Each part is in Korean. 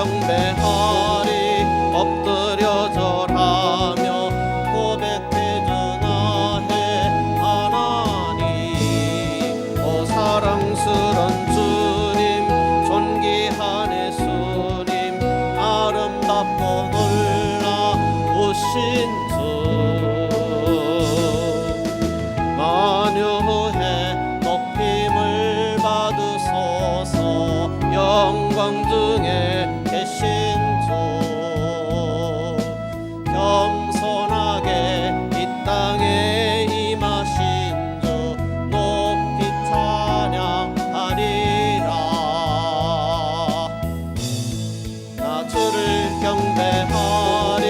경배하리 엎드려 절하며 고백해주나 해 하나님. 오 사랑스런 주님 존귀한 예수님 아름답고 놀라우신 주 만유의 높임을 받으소서. 영광 중에 계신 주 겸손하게 이 땅에 임하신 주 높이 찬양하리라. 나 주를 경배하리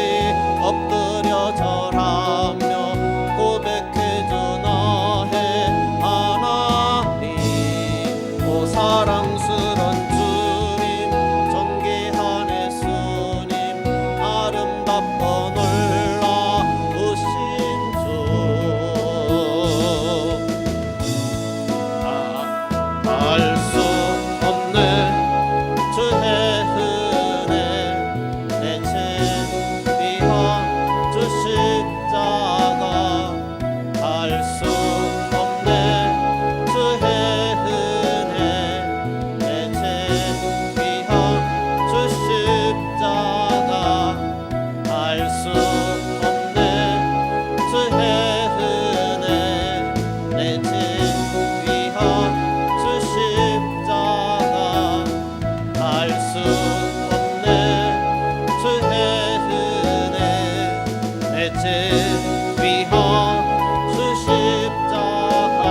엎드려 절하며 고백해주나 해 하나님. 오 사랑스런 주님 존귀한 예수님 아름답고 놀라우신 주 알 수 없는 주의 은혜 내 죄 위한 주 십자가 알 수 없는 주의 은혜 내 죄 위한 주 십자가 알 수 없는 주의 은혜 내 죄 위한 주 십자가 알 수 없는 주의 은혜 내 죄 위한 주 십자가.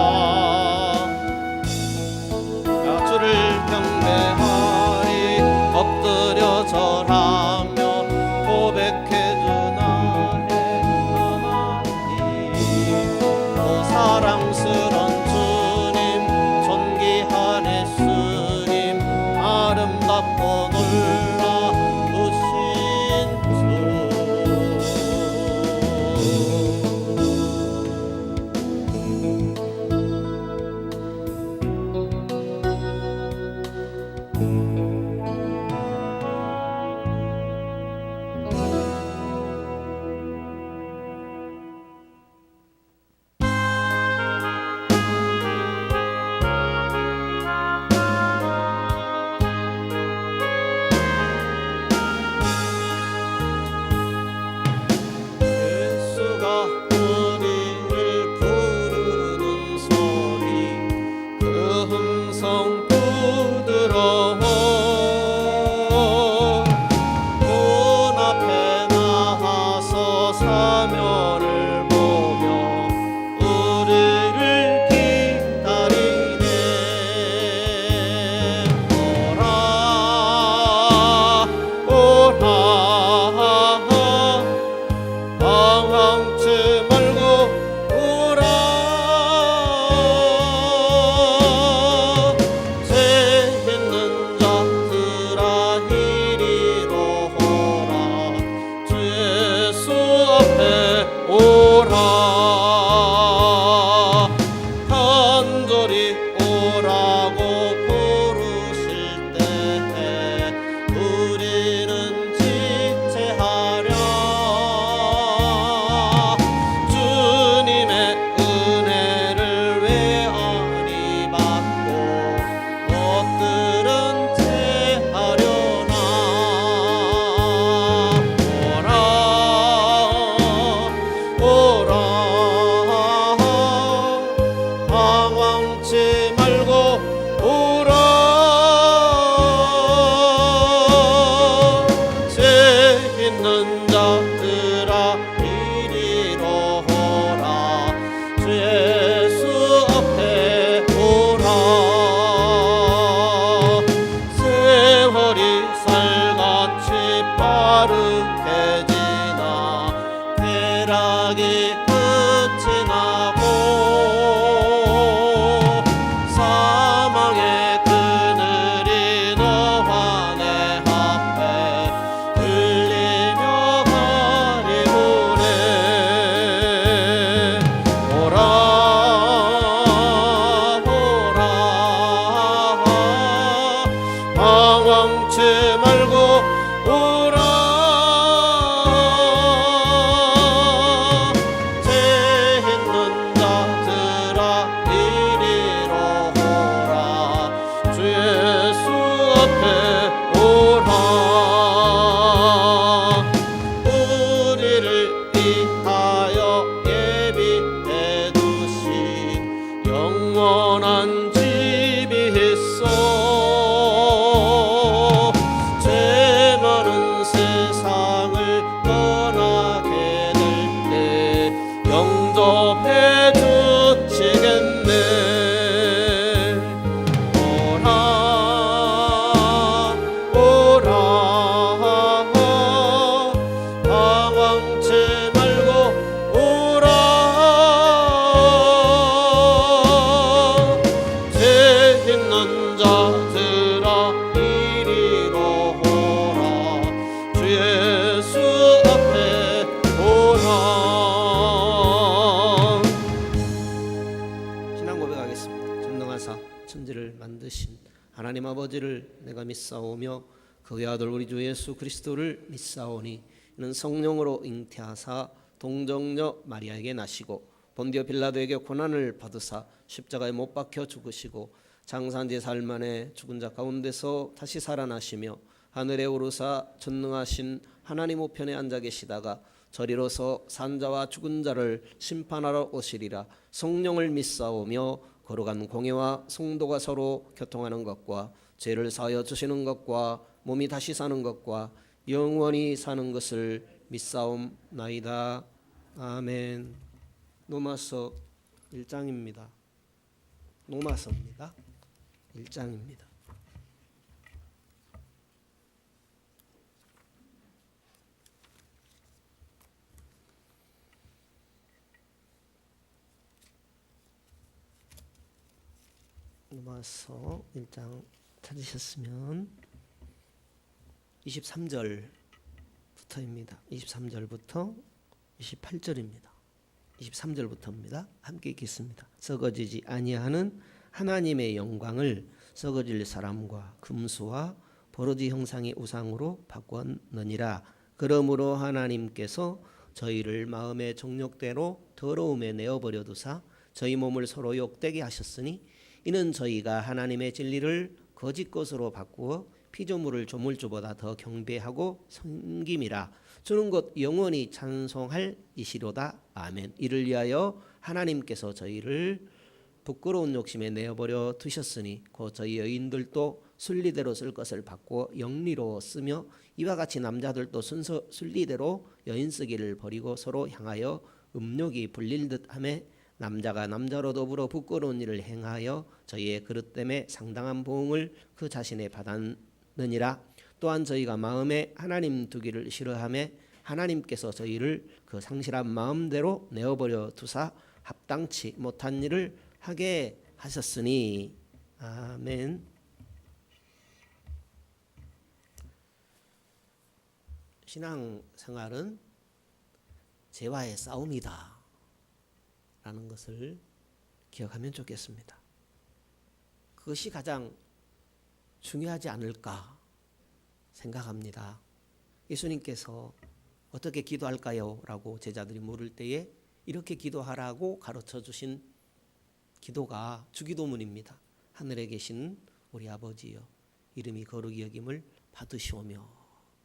나 주를 경배하리 엎드려 절하며 고백해주나 해 하나님. 오 사랑스런 주님 존귀한 예수님 아름답고 놀라우신 주 예수가 우리를 부르는 소리 그 음성 부드러워 문 앞에 나와서 사면을 보며 우리를 기다리네. 오라 오라 방황치 말고 오라. 죄 있는 자들아 이리로 오라. 주 예수 앞에 오라. 간절히 오라고 부르실 때 우리는 지체하랴. 주님의 은혜를 왜 아니 받고 것들은 체하려나. 오라 오라 방황치 말고 오라. 죄 있는 자들아 이리로 오라. 주 예수 앞에 오라. 세월이 살같이 빠르게 지나 쾌락이 끝이 나고 사망의 그늘이 너와 내 앞에 들리며 가리우네. 오라 오라 방황치 말고 하나님 아버지를 내가 믿사오며 그의 아들 우리 주 예수 그리스도를 믿사오니 이는 성령으로 잉태하사 동정녀 마리아에게 나시고 본디오 빌라도에게 고난을 받으사 십자가에 못 박혀 죽으시고 장사한 지 사흘 만에 죽은 자 가운데서 다시 살아나시며 하늘에 오르사 전능하신 하나님 우편에 앉아 계시다가 저리로서 산자와 죽은 자를 심판하러 오시리라. 성령을 믿사오며 거룩한 공예와 성도가 서로 교통하는 것과 죄를 사하여 주시는 것과 몸이 다시 사는 것과 영원히 사는 것을 믿사옵나이다. 아멘. 로마서 1장입니다. 로마서입니다. 1장입니다. 로마서 1장 찾으셨으면 23절부터입니다. 23절부터 28절입니다. 23절부터입니다. 함께 읽겠습니다. 썩어지지 아니하는 하나님의 영광을 썩어질 사람과 금수와 버러지 형상의 우상으로 바꾸었느니라. 그러므로 하나님께서 저희를 마음의 정욕대로 더러움에 내어버려 두사 저희 몸을 서로 욕되게 하셨으니 이는 저희가 하나님의 진리를 거짓 것으로 바꾸어 피조물을 조물주보다 더 경배하고 섬김이라. 주는 곧 영원히 찬송할 이시로다. 아멘. 이를 위하여 하나님께서 저희를 부끄러운 욕심에 내어버려 두셨으니 곧 저희 여인들도 순리대로 쓸 것을 바꾸어 영리로 쓰며 이와 같이 남자들도 순서 순리대로 여인 쓰기를 버리고 서로 향하여 음욕이 불릴 듯하며 남자가 남자로 더불어 부끄러운 일을 행하여 저희의 그릇 때문에 상당한 보응을 그 자신에 받았느니라. 또한 저희가 마음에 하나님 두기를 싫어하며 하나님께서 저희를 그 상실한 마음대로 내어버려 두사 합당치 못한 일을 하게 하셨으니. 아멘. 신앙생활은 죄와의 싸움이다 라는 것을 기억하면 좋겠습니다. 그것이 가장 중요하지 않을까 생각합니다. 예수님께서 어떻게 기도할까요? 라고 제자들이 물을 때에 이렇게 기도하라고 가르쳐 주신 기도가 주기도문입니다. 하늘에 계신 우리 아버지여 이름이 거룩히 여김을 받으시오며,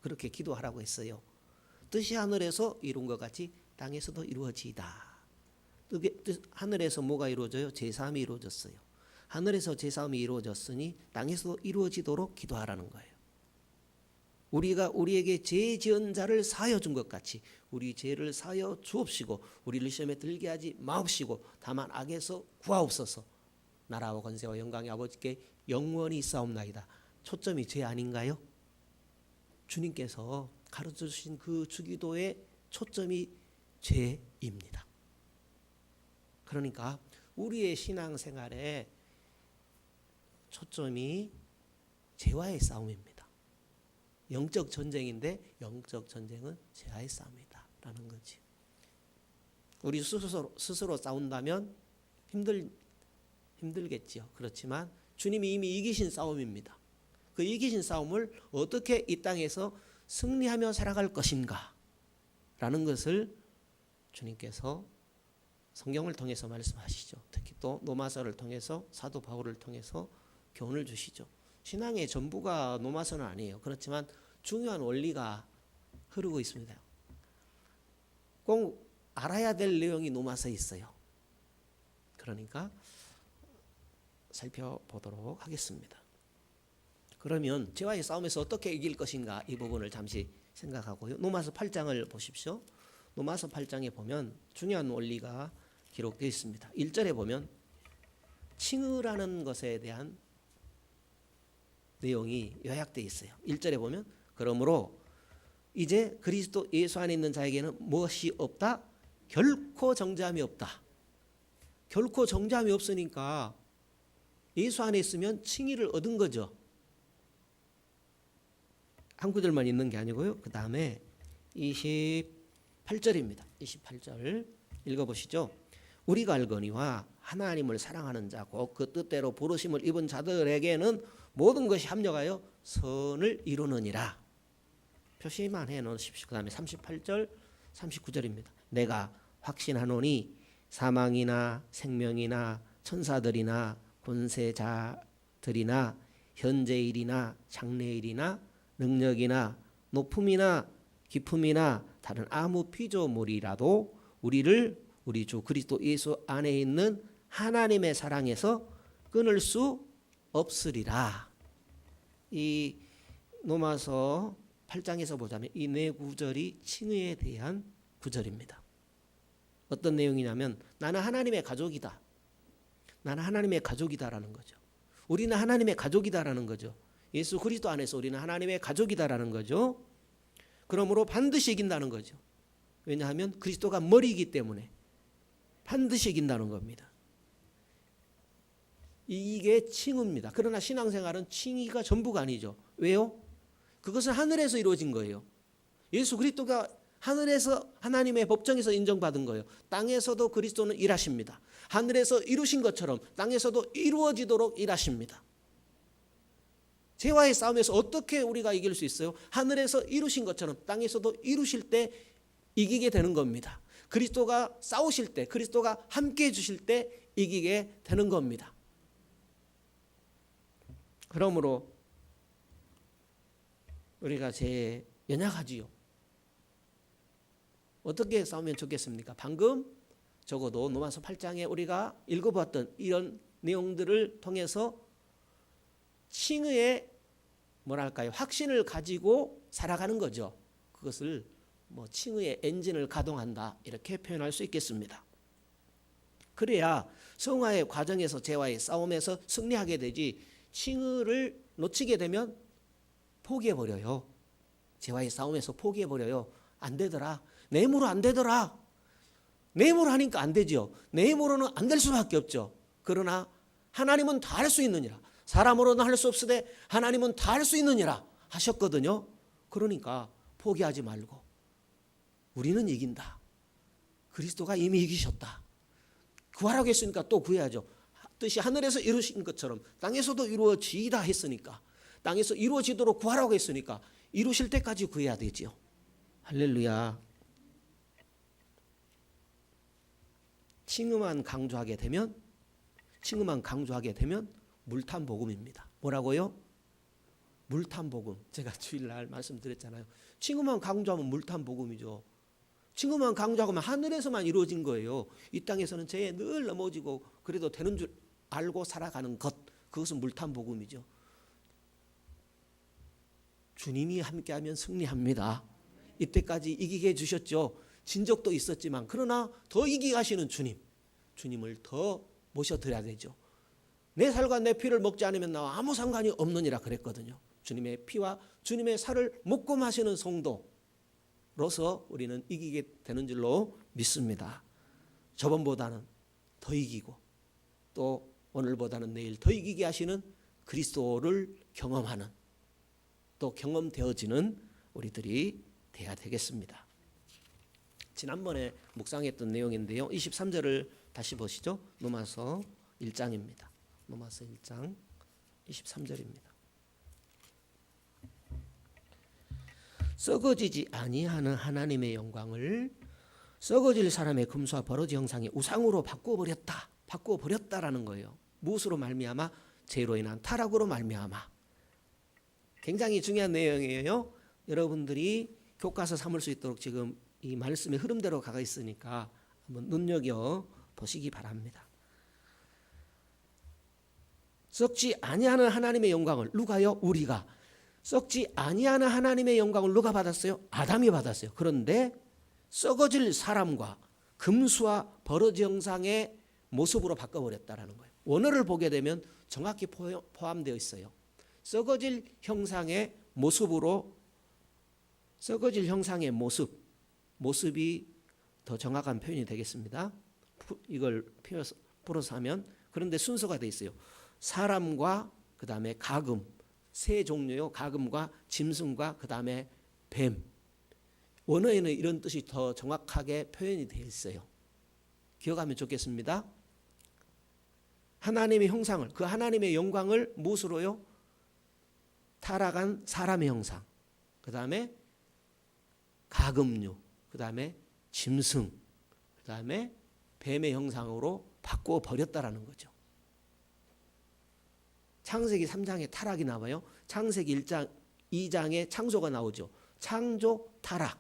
그렇게 기도하라고 했어요. 뜻이 하늘에서 이룬 것 같이 땅에서도 이루어지이다. 하늘에서 뭐가 이루어져요? 제사함이 이루어졌어요. 하늘에서 제사함이 이루어졌으니 땅에서도 이루어지도록 기도하라는 거예요. 우리가 우리에게 죄 지은 자를 사하여 준 것 같이 우리 죄를 사하여 주옵시고 우리를 시험에 들게 하지 마옵시고 다만 악에서 구하옵소서. 나라와 권세와 영광의 아버지께 영원히 있사옵나이다. 초점이 죄 아닌가요? 주님께서 가르쳐 주신 그 주기도의 초점이 죄입니다. 그러니까 우리의 신앙생활의 초점이 죄와의 싸움입니다. 영적 전쟁인데 영적 전쟁은 죄와의 싸움이다 라는 거지. 우리 스스로 싸운다면 힘들겠지요. 그렇지만 주님이 이미 이기신 싸움입니다. 그 이기신 싸움을 어떻게 이 땅에서 승리하며 살아갈 것인가 라는 것을 주님께서 성경을 통해서 말씀하시죠. 특히 또 로마서를 통해서 사도 바울을 통해서 교훈을 주시죠. 신앙의 전부가 로마서는 아니에요. 그렇지만 중요한 원리가 흐르고 있습니다. 꼭 알아야 될 내용이 로마서에 있어요. 그러니까 살펴보도록 하겠습니다. 그러면 죄와의 싸움에서 어떻게 이길 것인가 이 부분을 잠시 생각하고요. 로마서 8장을 보십시오. 로마서 8장에 보면 중요한 원리가 기록되어 있습니다. 1절에 보면 칭의라는 것에 대한 내용이 요약되어 있어요. 1절에 보면 그러므로 이제 그리스도 예수 안에 있는 자에게는 무엇이 없다? 결코 정죄함이 없다. 결코 정죄함이 없으니까 예수 안에 있으면 칭의를 얻은 거죠. 한 구절만 있는 게 아니고요. 그 다음에 28절입니다. 28절 읽어보시죠. 우리가 알거니와 하나님을 사랑하는 자고 그 뜻대로 부르심을 입은 자들에게는 모든 것이 합력하여 선을 이루느니라. 표시만 해놓으십시오. 그 다음에 38절 39절입니다. 내가 확신하노니 사망이나 생명이나 천사들이나 권세자들이나 현재일이나 장래일이나 능력이나 높음이나 깊음이나 다른 아무 피조물이라도 우리를 우리 주 그리스도 예수 안에 있는 하나님의 사랑에서 끊을 수 없으리라. 이 로마서 8장에서 보자면 이 네 구절이 칭의에 대한 구절입니다. 어떤 내용이냐면 나는 하나님의 가족이다. 나는 하나님의 가족이다라는 거죠. 우리는 하나님의 가족이다라는 거죠. 예수 그리스도 안에서 우리는 하나님의 가족이다라는 거죠. 그러므로 반드시 이긴다는 거죠. 왜냐하면 그리스도가 머리이기 때문에 반드시 이긴다는 겁니다. 이게 칭의입니다. 그러나 신앙생활은 칭의가 전부가 아니죠. 왜요? 그것은 하늘에서 이루어진 거예요. 예수 그리스도가 하늘에서 하나님의 법정에서 인정받은 거예요. 땅에서도 그리스도는 일하십니다. 하늘에서 이루신 것처럼 땅에서도 이루어지도록 일하십니다. 죄와의 싸움에서 어떻게 우리가 이길 수 있어요? 하늘에서 이루신 것처럼 땅에서도 이루실 때 이기게 되는 겁니다. 그리스도가 싸우실 때, 그리스도가 함께해 주실 때 이기게 되는 겁니다. 그러므로 우리가 죄에 연약하지요. 어떻게 싸우면 좋겠습니까? 방금 적어도 로마서 8장에 우리가 읽어봤던 이런 내용들을 통해서 칭의의 뭐랄까요? 확신을 가지고 살아가는 거죠. 그것을 뭐 칭의의 엔진을 가동한다 이렇게 표현할 수 있겠습니다. 그래야 성화의 과정에서 죄와의 싸움에서 승리하게 되지 칭의를 놓치게 되면 포기해버려요. 죄와의 싸움에서 포기해버려요. 안 되더라. 내 힘으로 안 되더라. 내 힘으로 하니까 안 되죠. 내 힘으로는 안 될 수밖에 없죠. 그러나 하나님은 다 할 수 있느니라. 사람으로는 할 수 없으되 하나님은 다 할 수 있느니라 하셨거든요. 그러니까 포기하지 말고 우리는 이긴다. 그리스도가 이미 이기셨다. 구하라고 했으니까 또 구해야죠. 뜻이 하늘에서 이루신 것처럼 땅에서도 이루어지다 했으니까 땅에서 이루어지도록 구하라고 했으니까 이루실 때까지 구해야 되지요. 할렐루야. 칭의만 강조하게 되면 물탄 복음입니다. 뭐라고요? 물탄 복음. 제가 주일날 말씀드렸잖아요. 칭의만 강조하면 물탄 복음이죠. 칭의만 강조하면 하늘에서만 이루어진 거예요. 이 땅에서는 죄에 늘 넘어지고 그래도 되는 줄 알고 살아가는 것, 그것은 물탄 복음이죠. 주님이 함께하면 승리합니다. 이때까지 이기게 해주셨죠. 진 적도 있었지만 그러나 더 이기게 하시는 주님을 더 모셔드려야 되죠. 내 살과 내 피를 먹지 않으면 나와 아무 상관이 없느니라 그랬거든요. 주님의 피와 주님의 살을 먹고 마시는 성도로서 우리는 이기게 되는 줄로 믿습니다. 저번보다는 더 이기고 또 오늘보다는 내일 더 이기게 하시는 그리스도를 경험하는 또 경험되어지는 우리들이 돼야 되겠습니다. 지난번에 묵상했던 내용인데요. 23절을 다시 보시죠. 로마서 1장입니다. 로마서 1장 23절입니다. 썩어지지 아니하는 하나님의 영광을 썩어질 사람의 금수와 버러지 형상의 우상으로 바꾸어버렸다라는 거예요. 무엇으로 말미암아? 죄로 인한 타락으로 말미암아. 굉장히 중요한 내용이에요. 여러분들이 교과서 삼을 수 있도록 지금 이 말씀의 흐름대로 가고 있으니까 한번 눈여겨 보시기 바랍니다. 썩지 아니하는 하나님의 영광을 누가요? 우리가. 썩지 아니하는 하나님의 영광을 누가 받았어요? 아담이 받았어요. 그런데 썩어질 사람과 금수와 버러지 형상의 모습으로 바꿔버렸다는 거예요. 원어를 보게 되면 정확히 포함되어 있어요. 썩어질 형상의 모습으로, 썩어질 형상의 모습이 더 정확한 표현이 되겠습니다. 이걸 풀어서 하면, 그런데 순서가 되어 있어요. 사람과 그 다음에 가금, 세 종류요. 가금과 짐승과 그 다음에 뱀. 원어에는 이런 뜻이 더 정확하게 표현이 되어 있어요. 기억하면 좋겠습니다. 하나님의 형상을, 그 하나님의 영광을 무엇으로요? 타락한 사람의 형상, 그 다음에 가금류, 그 다음에 짐승, 그 다음에 뱀의 형상으로 바꾸어 버렸다라는 거죠. 창세기 3장에 타락이 나와요. 창세기 1장, 2장에 창조가 나오죠. 창조, 타락.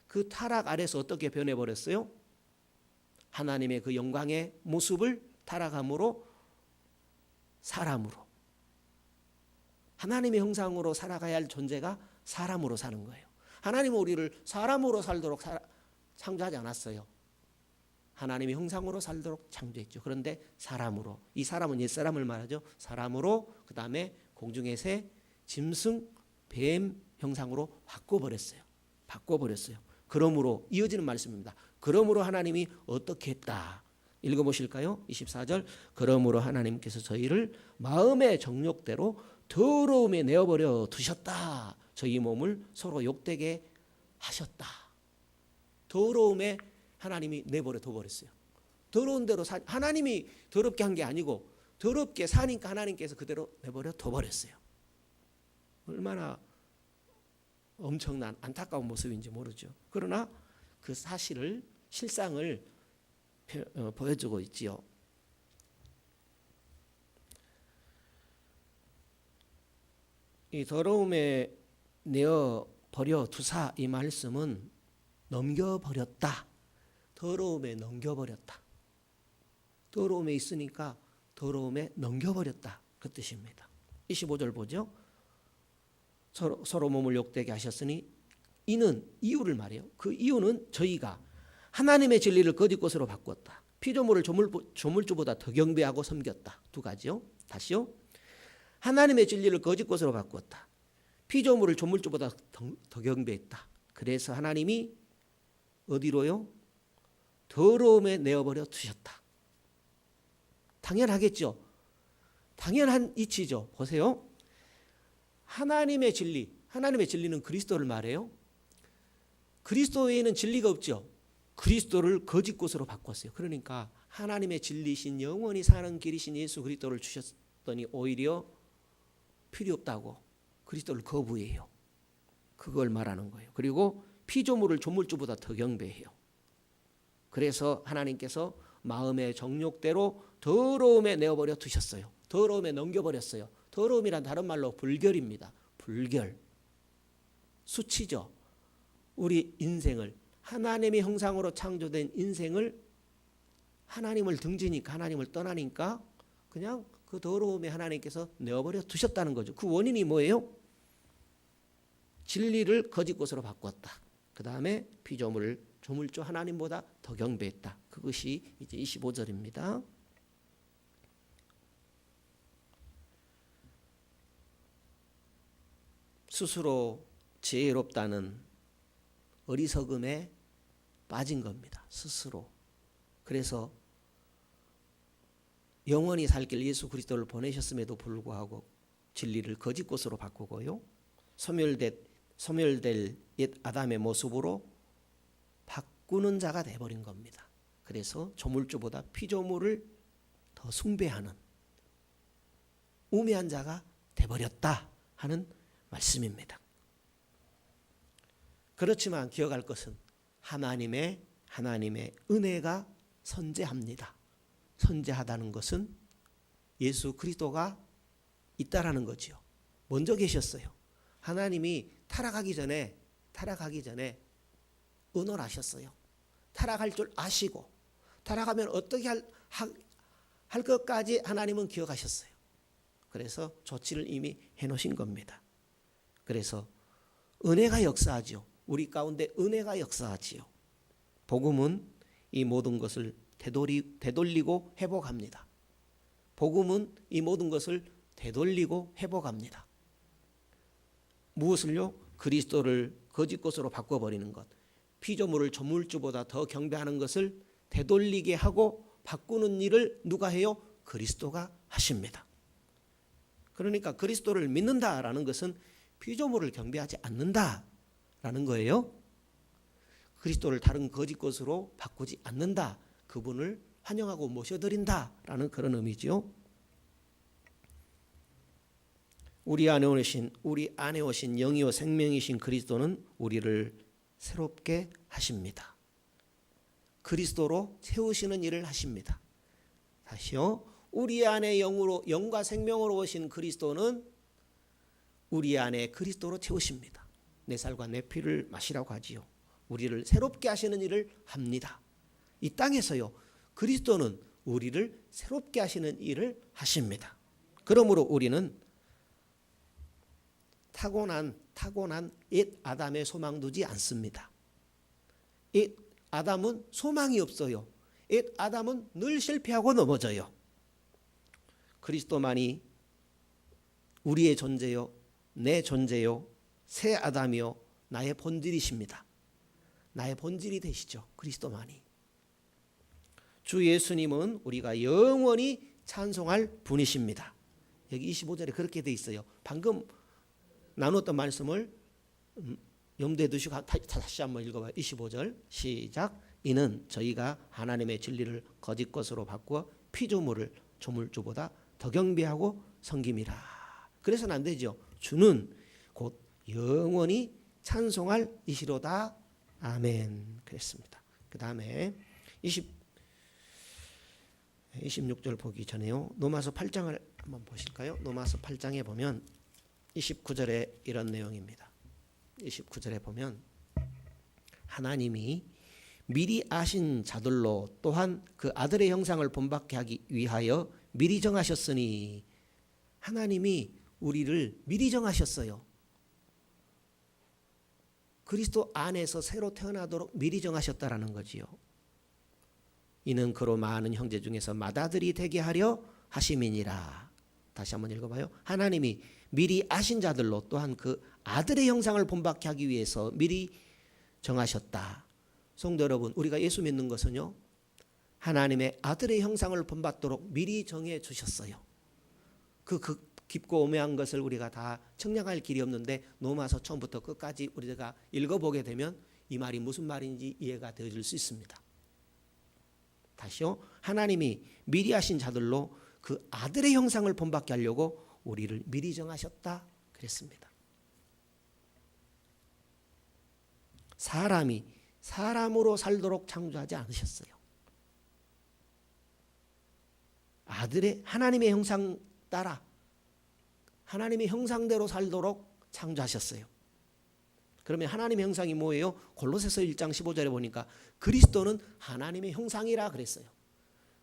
그 타락 아래서 어떻게 변해버렸어요? 하나님의 그 영광의 모습을 타락함으로 사람으로, 하나님의 형상으로 살아가야 할 존재가 사람으로 사는 거예요. 하나님은 우리를 사람으로 살도록 창조하지 않았어요. 하나님의 형상으로 살도록 창조했죠. 그런데 사람으로, 이 사람은 옛사람을 말하죠. 사람으로, 그 다음에 공중의 새, 짐승, 뱀 형상으로 바꿔버렸어요. 그러므로 이어지는 말씀입니다. 그러므로 하나님이 어떻게 했다. 읽어보실까요? 24절. 그러므로 하나님께서 저희를 마음의 정욕대로 더러움에 내어버려 두셨다. 저희 몸을 서로 욕되게 하셨다. 더러움에 하나님이 내버려 둬버렸어요. 더러운 대로 하나님이 더럽게 한 게 아니고 더럽게 사니까 하나님께서 그대로 내버려 둬버렸어요. 얼마나 엄청난 안타까운 모습인지 모르죠. 그러나 그 사실을, 실상을 보여주고 있지요. 이 더러움에 내어 버려 두사, 이 말씀은 넘겨버렸다. 더러움에 넘겨버렸다. 더러움에 있으니까 더러움에 넘겨버렸다. 그 뜻입니다. 25절 보죠. 서로 몸을 욕되게 하셨으니 이는, 이유를 말해요. 그 이유는 저희가 하나님의 진리를 거짓 것으로 바꿨다. 피조물을 조물주보다 더 경배하고 섬겼다. 두 가지요. 다시요. 하나님의 진리를 거짓 것으로 바꿨다. 피조물을 조물주보다 더 경배했다. 그래서 하나님이 어디로요? 더러움에 내어버려 두셨다. 당연하겠죠. 당연한 이치죠. 보세요. 하나님의 진리는 그리스도를 말해요. 그리스도 외에는 진리가 없죠. 그리스도를 거짓 것으로 바꿨어요. 그러니까 하나님의 진리신 영원히 사는 길이신 예수 그리스도를 주셨더니 오히려 필요 없다고 그리스도를 거부해요. 그걸 말하는 거예요. 그리고 피조물을 조물주보다 더 경배해요. 그래서 하나님께서 마음의 정욕대로 더러움에 내어버려 두셨어요. 더러움에 넘겨버렸어요. 더러움이란 다른 말로 불결입니다. 불결. 수치죠. 우리 인생을, 하나님의 형상으로 창조된 인생을 하나님을 등지니까, 하나님을 떠나니까 그냥 그 더러움에 하나님께서 내어버려 두셨다는 거죠. 그 원인이 뭐예요? 진리를 거짓 것으로 바꿨다. 그 다음에 피조물을 조물주 하나님보다 더 경배했다. 그것이 이제 25절입니다. 스스로 지혜롭다는 어리석음에 빠진 겁니다. 스스로. 그래서 영원히 살 길 예수 그리스도를 보내셨음에도 불구하고 진리를 거짓 것으로 바꾸고요. 소멸될 옛 아담의 모습으로 바꾸는 자가 돼버린 겁니다. 그래서 조물주보다 피조물을 더 숭배하는 우매한 자가 돼버렸다 하는 말씀입니다. 그렇지만 기억할 것은 하나님의 은혜가 선재합니다. 선재하다는 것은 예수 그리스도가 있다라는 거지요. 먼저 계셨어요. 하나님이 타락하기 전에 언어하셨어요. 타락할 줄 아시고 타락하면 어떻게 할 것까지 하나님은 기억하셨어요. 그래서 조치를 이미 해놓으신 겁니다. 그래서 은혜가 역사하지요. 우리 가운데 은혜가 역사하지요. 복음은 이 모든 것을 되돌리고 회복합니다. 복음은 이 모든 것을 되돌리고 회복합니다. 무엇을요? 그리스도를 거짓 것으로 바꿔버리는 것, 피조물을 조물주보다 더 경배하는 것을 되돌리게 하고 바꾸는 일을 누가 해요? 그리스도가 하십니다. 그러니까 그리스도를 믿는다라는 것은 피조물을 경배하지 않는다라는 거예요. 그리스도를 다른 거짓 것으로 바꾸지 않는다. 그분을 환영하고 모셔드린다라는 그런 의미죠. 우리 안에 오신 영이요 생명이신 그리스도는 우리를 새롭게 하십니다. 그리스도로 채우시는 일을 하십니다. 다시요. 우리 안에 영과 생명으로 오신 그리스도는 우리 안에 그리스도로 채우십니다. 내 살과 내 피를 마시라고 하지요. 우리를 새롭게 하시는 일을 합니다. 이 땅에서요. 그리스도는 우리를 새롭게 하시는 일을 하십니다. 그러므로 우리는 타고난 옛 아담의 소망 두지 않습니다. 옛 아담은 소망이 없어요. 옛 아담은 늘 실패하고 넘어져요. 그리스도만이 우리의 존재요, 내 존재요, 새 아담이요, 나의 본질이십니다. 나의 본질이 되시죠. 그리스도만이. 주 예수님은 우리가 영원히 찬송할 분이십니다. 여기 25절에 그렇게 돼 있어요. 방금 나눴던 말씀을 염두에 두시고 다시 한번 읽어봐요. 25절 시작. 이는 저희가 하나님의 진리를 거짓 것으로 바꾸어 피조물을 조물주보다 더 경배하고 섬김이라. 그래서는 안 되죠. 주는 곧 영원히 찬송할 이시로다. 아멘. 그랬습니다. 그 다음에 26절 보기 전에요. 로마서 8장을 한번 보실까요? 로마서 8장에 보면 29절에 이런 내용입니다. 29절에 보면 하나님이 미리 아신 자들로 또한 그 아들의 형상을 본받게 하기 위하여 미리 정하셨으니, 하나님이 우리를 미리 정하셨어요. 그리스도 안에서 새로 태어나도록 미리 정하셨다라는 거지요. 이는 그로 많은 형제 중에서 맏아들이 되게 하려 하심이니라. 다시 한번 읽어봐요. 하나님이 미리 아신 자들로 또한 그 아들의 형상을 본받게 하기 위해서 미리 정하셨다. 성도 여러분, 우리가 예수 믿는 것은요, 하나님의 아들의 형상을 본받도록 미리 정해 주셨어요. 그 깊고 오묘한 것을 우리가 다 청량할 길이 없는데 로마서 처음부터 끝까지 우리가 읽어보게 되면 이 말이 무슨 말인지 이해가 되어질 수 있습니다. 다시요. 하나님이 미리 하신 자들로 그 아들의 형상을 본받게 하려고 우리를 미리 정하셨다 그랬습니다. 사람이 사람으로 살도록 창조하지 않으셨어요. 아들의 하나님의 형상 따라 하나님의 형상대로 살도록 창조하셨어요. 그러면 하나님의 형상이 뭐예요? 골로새서 1장 15절에 보니까 그리스도는 하나님의 형상이라 그랬어요.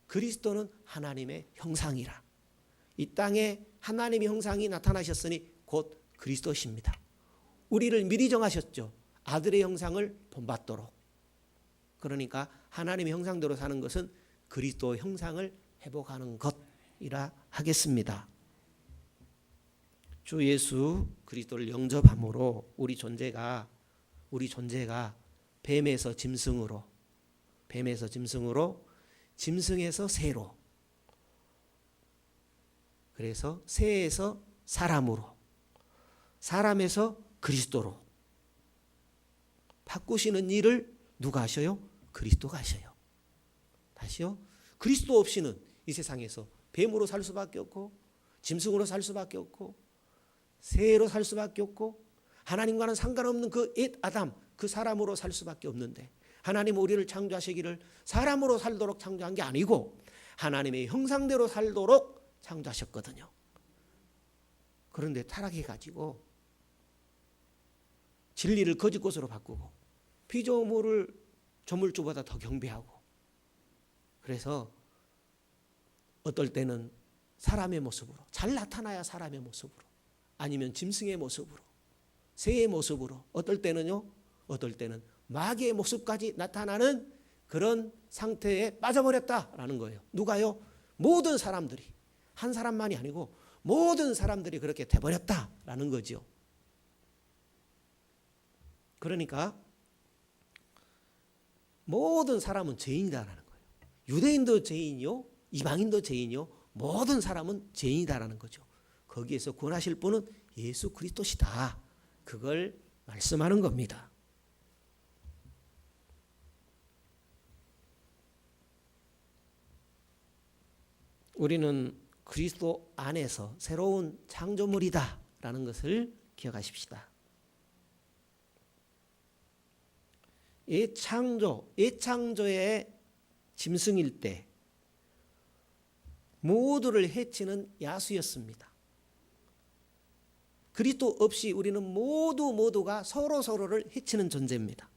그리스도는 하나님의 형상이라. 이 땅에 하나님의 형상이 나타나셨으니 곧 그리스도십니다. 우리를 미리 정하셨죠. 아들의 형상을 본받도록. 그러니까 하나님의 형상대로 사는 것은 그리스도의 형상을 회복하는 것이라 하겠습니다. 주 예수 그리스도를 영접함으로 우리 존재가 뱀에서 짐승으로, 짐승에서 새로, 그래서 새에서 사람으로, 사람에서 그리스도로 바꾸시는 일을 누가 하셔요? 그리스도가 하셔요. 다시요. 그리스도 없이는 이 세상에서 뱀으로 살 수밖에 없고, 짐승으로 살 수밖에 없고, 새로 살 수밖에 없고, 하나님과는 상관없는 그 옛 아담, 그 사람으로 살 수밖에 없는데, 하나님 우리를 창조하시기를 사람으로 살도록 창조한 게 아니고 하나님의 형상대로 살도록 창조하셨거든요. 그런데 타락해가지고 진리를 거짓 것으로 바꾸고 피조물을 조물주보다 더 경배하고, 그래서 어떨 때는 사람의 모습으로, 잘 나타나야 사람의 모습으로, 아니면 짐승의 모습으로, 새의 모습으로, 어떨 때는 마귀의 모습까지 나타나는 그런 상태에 빠져버렸다라는 거예요. 누가요? 모든 사람들이, 한 사람만이 아니고 모든 사람들이 그렇게 돼버렸다라는 거죠. 그러니까 모든 사람은 죄인이다라는 거예요. 유대인도 죄인이요, 이방인도 죄인이요, 모든 사람은 죄인이다라는 거죠. 거기에서 구원하실 분은 예수 그리스도시다. 그걸 말씀하는 겁니다. 우리는 그리스도 안에서 새로운 창조물이다 라는 것을 기억하십시다. 예창조의 짐승일 때 모두를 해치는 야수였습니다. 그리스도 없이 우리는 모두가 서로를 해치는 존재입니다.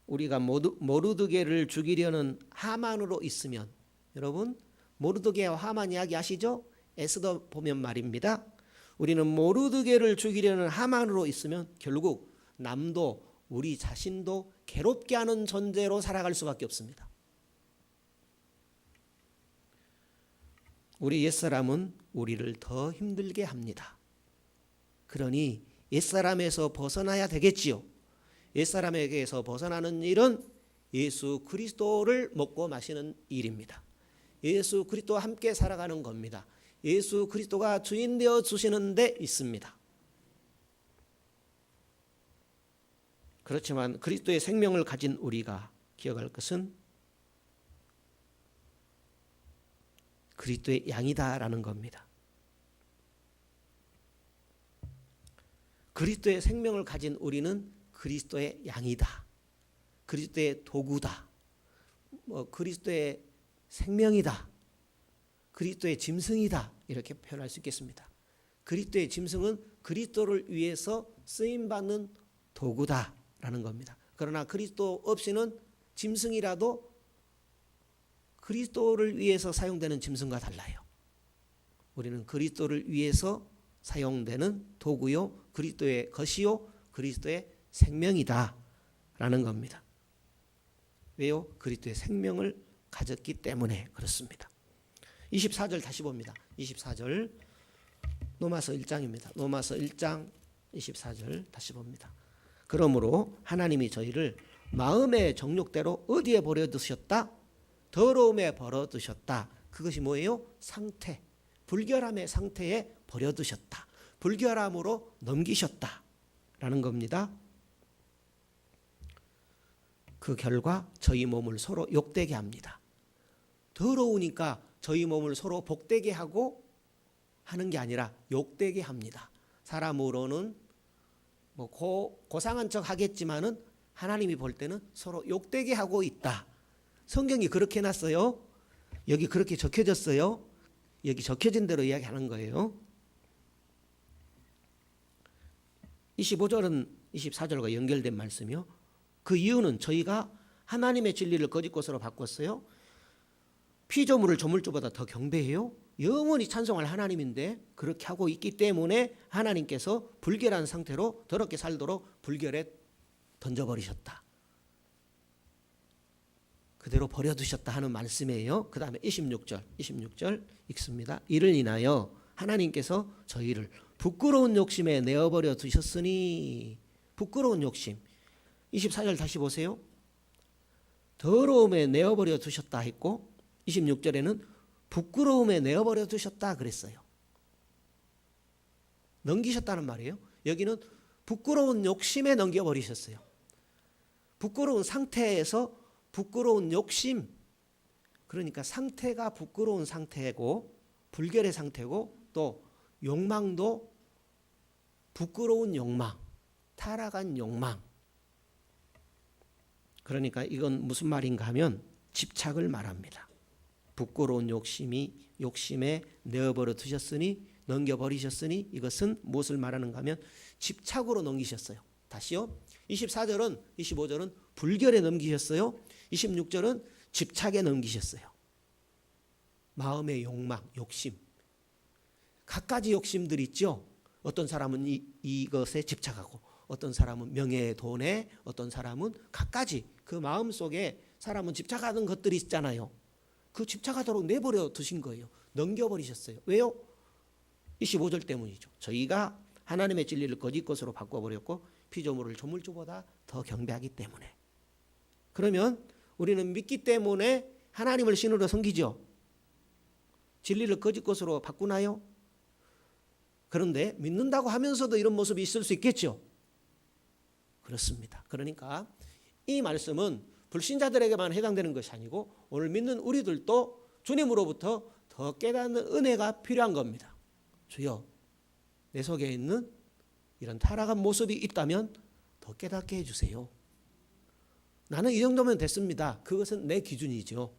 우리가 모르드게를 죽이려는 하만으로 있으면, 여러분 모르드게와 하만 이야기 아시죠? 에스더 보면 말입니다. 우리는 모르드게를 죽이려는 하만으로 있으면 결국 남도 우리 자신도 괴롭게 하는 존재로 살아갈 수밖에 없습니다. 우리 옛사람은 우리를 더 힘들게 합니다. 그러니 옛사람에서 벗어나야 되겠지요. 옛사람에게서 벗어나는 일은 예수 그리스도를 먹고 마시는 일입니다. 예수 그리스도와 함께 살아가는 겁니다. 예수 그리스도가 주인 되어 주시는 데 있습니다. 그렇지만 그리스도의 생명을 가진 우리가 기억할 것은 그리스도의 양이다라는 겁니다. 그리스도의 생명을 가진 우리는 그리스도의 양이다. 그리스도의 도구다. 그리스도의 생명이다. 그리스도의 짐승이다. 이렇게 표현할 수 있겠습니다. 그리스도의 짐승은 그리스도를 위해서 쓰임받는 도구다라는 겁니다. 그러나 그리스도 없이는 짐승이라도 그리스도를 위해서 사용되는 짐승과 달라요. 우리는 그리스도를 위해서 사용되는 도구요, 그리스도의 것이요, 그리스도의 생명이다 라는 겁니다. 왜요? 그리스도의 생명을 가졌기 때문에 그렇습니다. 24절 다시 봅니다. 24절 로마서 1장입니다. 로마서 1장 24절 다시 봅니다. 그러므로 하나님이 저희를 마음의 정욕대로 어디에 버려두셨다? 더러움에 버려두셨다. 그것이 뭐예요? 상태, 불결함의 상태에 버려두셨다. 불결함으로 넘기셨다 라는 겁니다. 그 결과 저희 몸을 서로 욕되게 합니다. 더러우니까 저희 몸을 서로 복되게 하고 하는 게 아니라 욕되게 합니다. 사람으로는 고상한 척 하겠지만은 하나님이 볼 때는 서로 욕되게 하고 있다. 성경이 그렇게 해놨어요. 여기 그렇게 적혀졌어요. 여기 적혀진 대로 이야기하는 거예요. 25절은 24절과 연결된 말씀이요. 그 이유는 저희가 하나님의 진리를 거짓것으로 바꿨어요. 피조물을 조물주보다 더 경배해요. 영원히 찬송할 하나님인데 그렇게 하고 있기 때문에 하나님께서 불결한 상태로 더럽게 살도록 불결에 던져버리셨다. 그대로 버려두셨다 하는 말씀이에요. 그 다음에 26절 읽습니다. 이를 인하여 하나님께서 저희를 부끄러운 욕심에 내어버려 두셨으니, 부끄러운 욕심. 24절 다시 보세요. 더러움에 내어버려 두셨다 했고 26절에는 부끄러움에 내어버려 두셨다 그랬어요. 넘기셨다는 말이에요. 여기는 부끄러운 욕심에 넘겨버리셨어요. 부끄러운 상태에서 부끄러운 욕심, 그러니까 상태가 부끄러운 상태고 불결의 상태고 또 욕망도 부끄러운 욕망, 타락한 욕망. 그러니까 이건 무슨 말인가 하면 집착을 말합니다. 부끄러운 욕심에 내어버려 두셨으니, 넘겨버리셨으니, 이것은 무엇을 말하는가 하면 집착으로 넘기셨어요. 다시요. 25절은 불결에 넘기셨어요. 26절은 집착에 넘기셨어요. 마음의 욕망, 욕심. 갖가지 욕심들이 있죠. 어떤 사람은 이것에 집착하고, 어떤 사람은 명예에, 돈에, 어떤 사람은 갖가지 그 마음속에 사람은 집착하는 것들이 있잖아요. 그 집착하도록 내버려 두신 거예요. 넘겨버리셨어요. 왜요? 25절 때문이죠. 저희가 하나님의 진리를 거짓 것으로 바꿔버렸고 피조물을 조물주보다 더 경배하기 때문에. 그러면 우리는 믿기 때문에 하나님을 신으로 섬기죠. 진리를 거짓 것으로 바꾸나요? 그런데 믿는다고 하면서도 이런 모습이 있을 수 있겠죠. 그렇습니다. 그러니까 이 말씀은 불신자들에게만 해당되는 것이 아니고 오늘 믿는 우리들도 주님으로부터 더 깨닫는 은혜가 필요한 겁니다. 주여, 내 속에 있는 이런 타락한 모습이 있다면 더 깨닫게 해주세요. 나는 이 정도면 됐습니다. 그것은 내 기준이죠.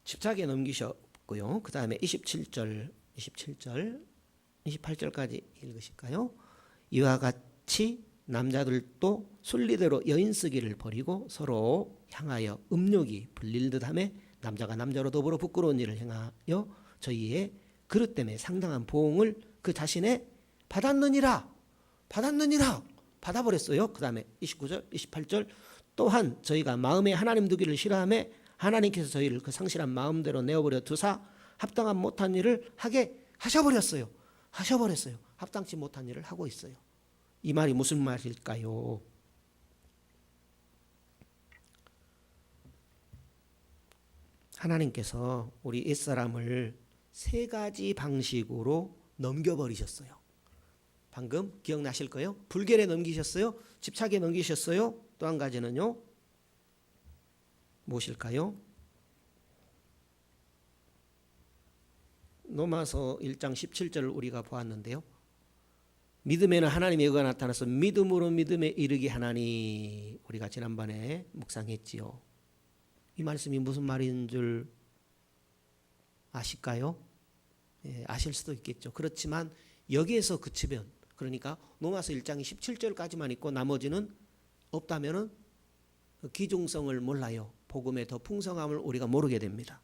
집착에 넘기셨고요. 그 다음에 27절, 28절까지 읽으실까요? 이와 같이 남자들도 순리대로 여인 쓰기를 버리고 서로 향하여 음욕이 불릴 듯하며 남자가 남자로 더불어 부끄러운 일을 행하여 저희의 그릇 때문에 상당한 보응을 그 자신에 받았느니라. 받아버렸어요. 그 다음에 29절, 28절 또한 저희가 마음에 하나님 두기를 싫어하며 하나님께서 저희를 그 상실한 마음대로 내어버려 두사 합당한 못한 일을 하게 하셔버렸어요. 합당치 못한 일을 하고 있어요. 이 말이 무슨 말일까요? 하나님께서 우리 옛사람을 세 가지 방식으로 넘겨버리셨어요. 방금 기억나실 거예요? 불결에 넘기셨어요? 집착에 넘기셨어요? 또 한 가지는요? 무엇일까요? 로마서 1장 17절을 우리가 보았는데요. 믿음에는 하나님의 의가 나타나서 믿음으로 믿음에 이르게 하나니, 우리가 지난번에 묵상했지요. 이 말씀이 무슨 말인 줄 아실까요? 예, 아실 수도 있겠죠. 그렇지만 여기에서 그치면, 그러니까 로마서 1장 17절까지만 있고 나머지는 없다면은 기중성을 몰라요. 복음의 더 풍성함을 우리가 모르게 됩니다.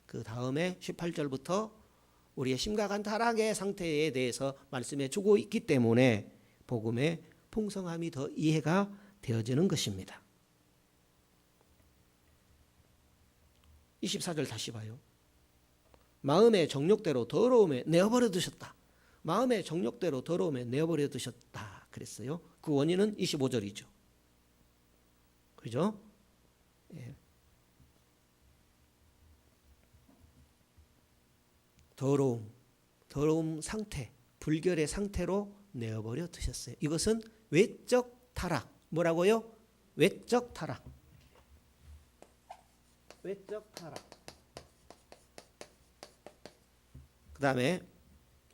그 다음에 18절부터 우리의 심각한 타락의 상태에 대해서 말씀해 주고 있기 때문에 복음의 풍성함이 더 이해가 되어지는 것입니다. 24절 다시 봐요. 마음의 정욕대로 더러움에 내어버려 두셨다. 마음의 정욕대로 더러움에 내어버려 두셨다 그랬어요. 그 원인은 25절이죠. 그죠? 예. 더러움 상태, 불결의 상태로 내어버려 두셨어요. 이것은 외적 타락. 뭐라고요? 외적 타락. 그 다음에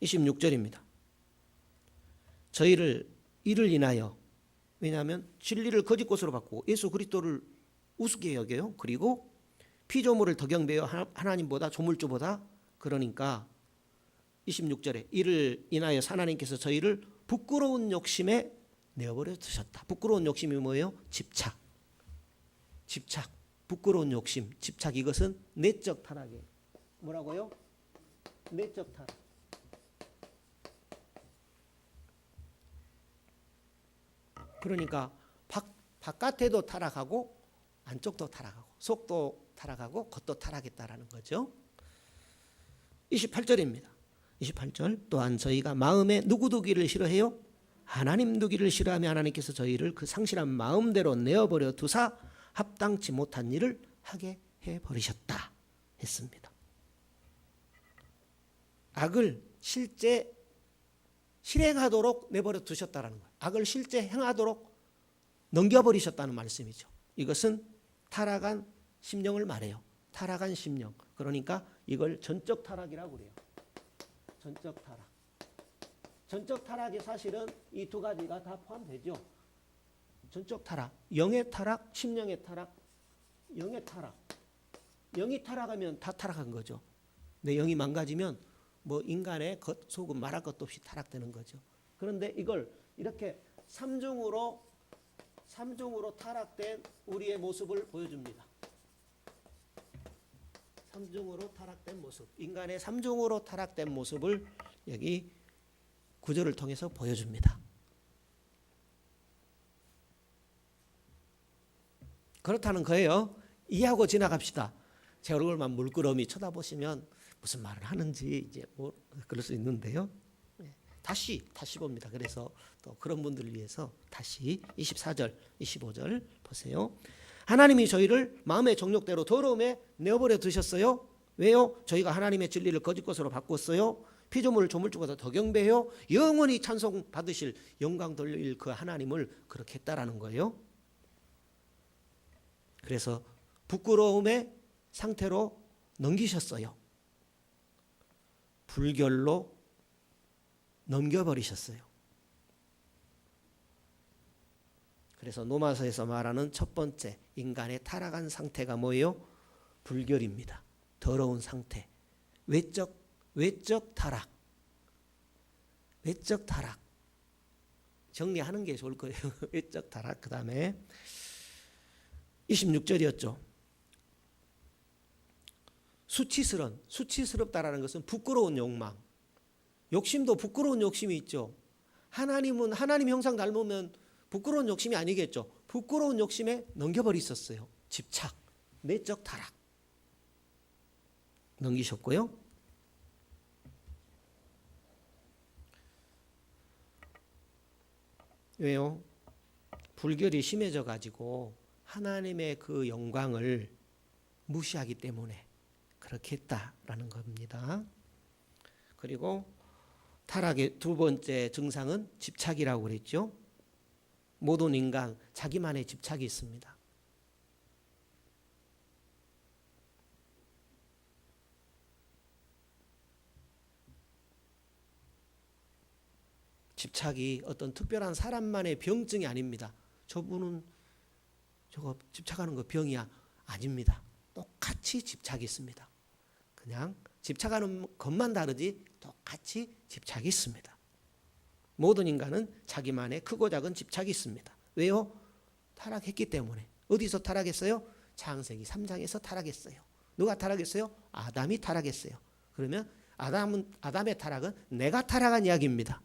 26절입니다. 저희를 이를 인하여, 왜냐하면 진리를 거짓 것으로 바꾸고 예수 그리스도를 우습게 여겨요. 그리고 피조물을 더 경배해요. 하나님보다, 조물주보다. 그러니까 26절에 이를 인하여 하나님께서 저희를 부끄러운 욕심에 내어버려 두셨다. 부끄러운 욕심이 뭐예요? 집착. 부끄러운 욕심, 집착. 이것은 내적 타락이에요. 뭐라고요? 내적 타락. 그러니까 바깥에도 타락하고 안쪽도 타락하고 속도 타락하고 겉도 타락했다라는 거죠. 28절입니다. 28절 또한 저희가 마음에 누구 두기를 싫어해요? 하나님 두기를 싫어하며 하나님께서 저희를 그 상실한 마음대로 내어버려 두사 합당치 못한 일을 하게 해버리셨다 했습니다. 악을 실제 실행하도록 내버려 두셨다는 거예요. 악을 실제 행하도록 넘겨버리셨다는 말씀이죠. 이것은 타락한 심령을 말해요. 타락한 심령. 그러니까 이걸 전적 타락이라고 그래요. 전적 타락이 사실은 이 두 가지가 다 포함되죠. 전적 타락, 영의 타락, 심령의 타락, 영의 타락. 영이 타락하면 다 타락한 거죠. 내 영이 망가지면 뭐 인간의 겉, 속은 말할 것도 없이 타락되는 거죠. 그런데 이걸 이렇게 삼중으로 타락된 우리의 모습을 보여줍니다. 삼중으로 타락된 모습, 인간의 삼중으로 타락된 모습을 여기 구절을 통해서 보여줍니다. 그렇다는 거예요. 이해하고 지나갑시다. 제 얼굴만 물끄러미 쳐다보시면 무슨 말을 하는지 이제 뭐 그럴 수 있는데요. 다시 봅니다. 그래서 또 그런 분들을 위해서 다시 24절, 25절 보세요. 하나님이 저희를 마음의 정욕대로 더러움에 내어버려 두셨어요. 왜요? 저희가 하나님의 진리를 거짓 것으로 바꿨어요. 피조물을 조물주보다 더 경배해요. 영원히 찬송 받으실, 영광 돌릴 그 하나님을 그렇게 했다라는 거예요. 그래서 부끄러움의 상태로 넘기셨어요. 불결로 넘겨버리셨어요. 그래서 로마서에서 말하는 첫 번째 인간의 타락한 상태가 뭐예요? 불결입니다. 더러운 상태. 외적 타락. 외적 타락. 정리하는 게 좋을 거예요. 외적 타락. 그 다음에 26절이었죠. 수치스럽다라는 것은 부끄러운 욕망. 욕심도 부끄러운 욕심이 있죠. 하나님 형상 닮으면 부끄러운 욕심이 아니겠죠. 부끄러운 욕심에 넘겨버리셨어요. 집착, 내적 타락 넘기셨고요. 왜요? 불결이 심해져 가지고 하나님의 그 영광을 무시하기 때문에 그렇게 했다라는 겁니다. 그리고 타락의 두 번째 증상은 집착이라고 그랬죠. 모든 인간 자기만의 집착이 있습니다. 집착이 어떤 특별한 사람만의 병증이 아닙니다. 저분은 저거 집착하는 거 병이야. 아닙니다. 똑같이 집착이 있습니다. 그냥 집착하는 것만 다르지 똑같이 집착이 있습니다. 모든 인간은 자기만의 크고 작은 집착이 있습니다. 왜요? 타락했기 때문에. 어디서 타락했어요? 창세기 3장에서 타락했어요. 누가 타락했어요? 아담이 타락했어요. 그러면 아담의 타락은 내가 타락한 이야기입니다.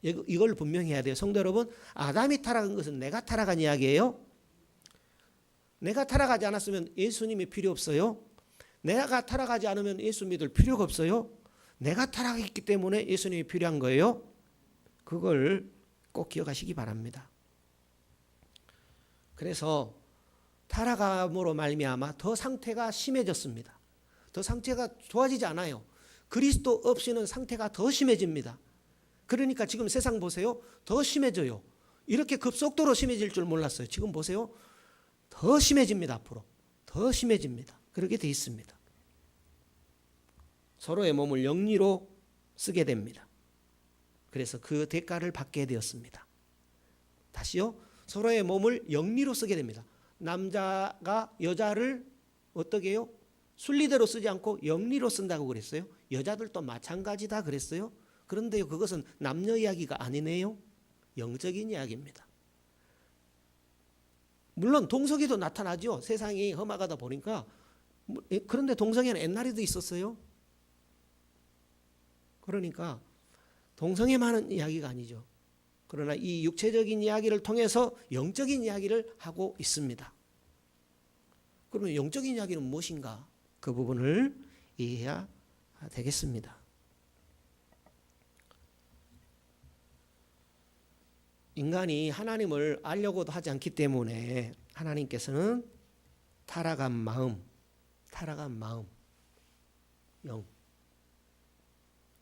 이걸 분명히 해야 돼요. 성도 여러분, 아담이 타락한 것은 내가 타락한 이야기예요. 내가 타락하지 않았으면 예수님이 필요 없어요. 내가 타락하지 않으면 예수 믿을 필요가 없어요. 내가 타락했기 때문에 예수님이 필요한 거예요. 그걸 꼭 기억하시기 바랍니다. 그래서 타락함으로 말미암아 더 상태가 심해졌습니다. 더 상태가 좋아지지 않아요. 그리스도 없이는 상태가 더 심해집니다. 그러니까 지금 세상 보세요. 더 심해져요. 이렇게 급속도로 심해질 줄 몰랐어요. 지금 보세요. 더 심해집니다. 앞으로. 더 심해집니다. 그렇게 돼 있습니다. 서로의 몸을 영리로 쓰게 됩니다. 그래서 그 대가를 받게 되었습니다. 다시요. 서로의 몸을 영리로 쓰게 됩니다. 남자가 여자를 어떻게 해요? 순리대로 쓰지 않고 영리로 쓴다고 그랬어요. 여자들도 마찬가지다 그랬어요. 그런데 그것은 남녀 이야기가 아니네요. 영적인 이야기입니다. 물론 동성애도 나타나죠. 세상이 험악하다 보니까. 그런데 동성애는 옛날에도 있었어요. 그러니까 동성애만은 이야기가 아니죠. 그러나 이 육체적인 이야기를 통해서 영적인 이야기를 하고 있습니다. 그러면 영적인 이야기는 무엇인가? 그 부분을 이해해야 되겠습니다. 인간이 하나님을 알려고도 하지 않기 때문에 하나님께서는 타락한 마음,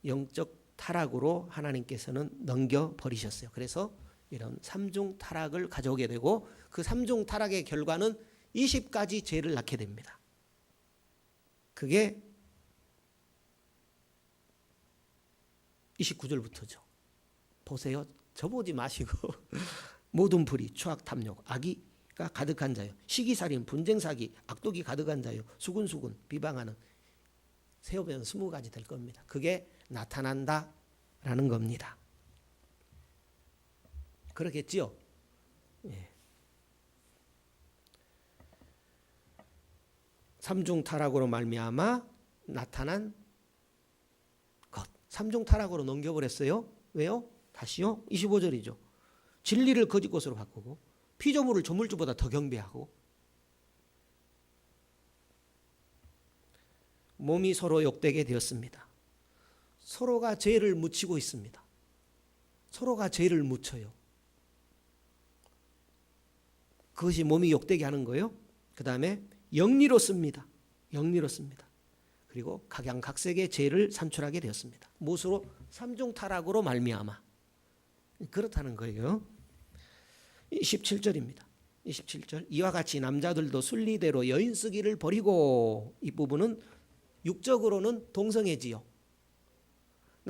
영적 타락으로 하나님께서는 넘겨버리셨어요. 그래서 이런 삼중 타락을 가져오게 되고 그 삼중 타락의 결과는 20가지 죄를 낳게 됩니다. 그게 29절부터죠. 보세요. 저보지 마시고 모든 불의, 추악, 탐욕, 악의가 가득한 자요. 시기살인, 분쟁사기, 악독이 가득한 자요. 수군수군, 비방하는 세어보면 20가지 될 겁니다. 그게 나타난다라는 겁니다. 그렇겠지요? 예. 삼중 타락으로 말미암아 나타난 것. 삼중 타락으로 넘겨버렸어요. 왜요? 다시요. 25절이죠. 진리를 거짓 것으로 바꾸고 피조물을 조물주보다 더 경배하고 몸이 서로 욕되게 되었습니다. 서로가 죄를 묻히고 있습니다. 서로가 죄를 묻혀요. 그것이 몸이 욕되게 하는 거예요. 그 다음에 영리로 씁니다. 영리로 씁니다. 그리고 각양각색의 죄를 산출하게 되었습니다. 무엇으로? 삼중 타락으로 말미암아. 그렇다는 거예요. 27절입니다. 27절. 이와 같이 남자들도 순리대로 여인 쓰기를 버리고, 이 부분은 육적으로는 동성애지요.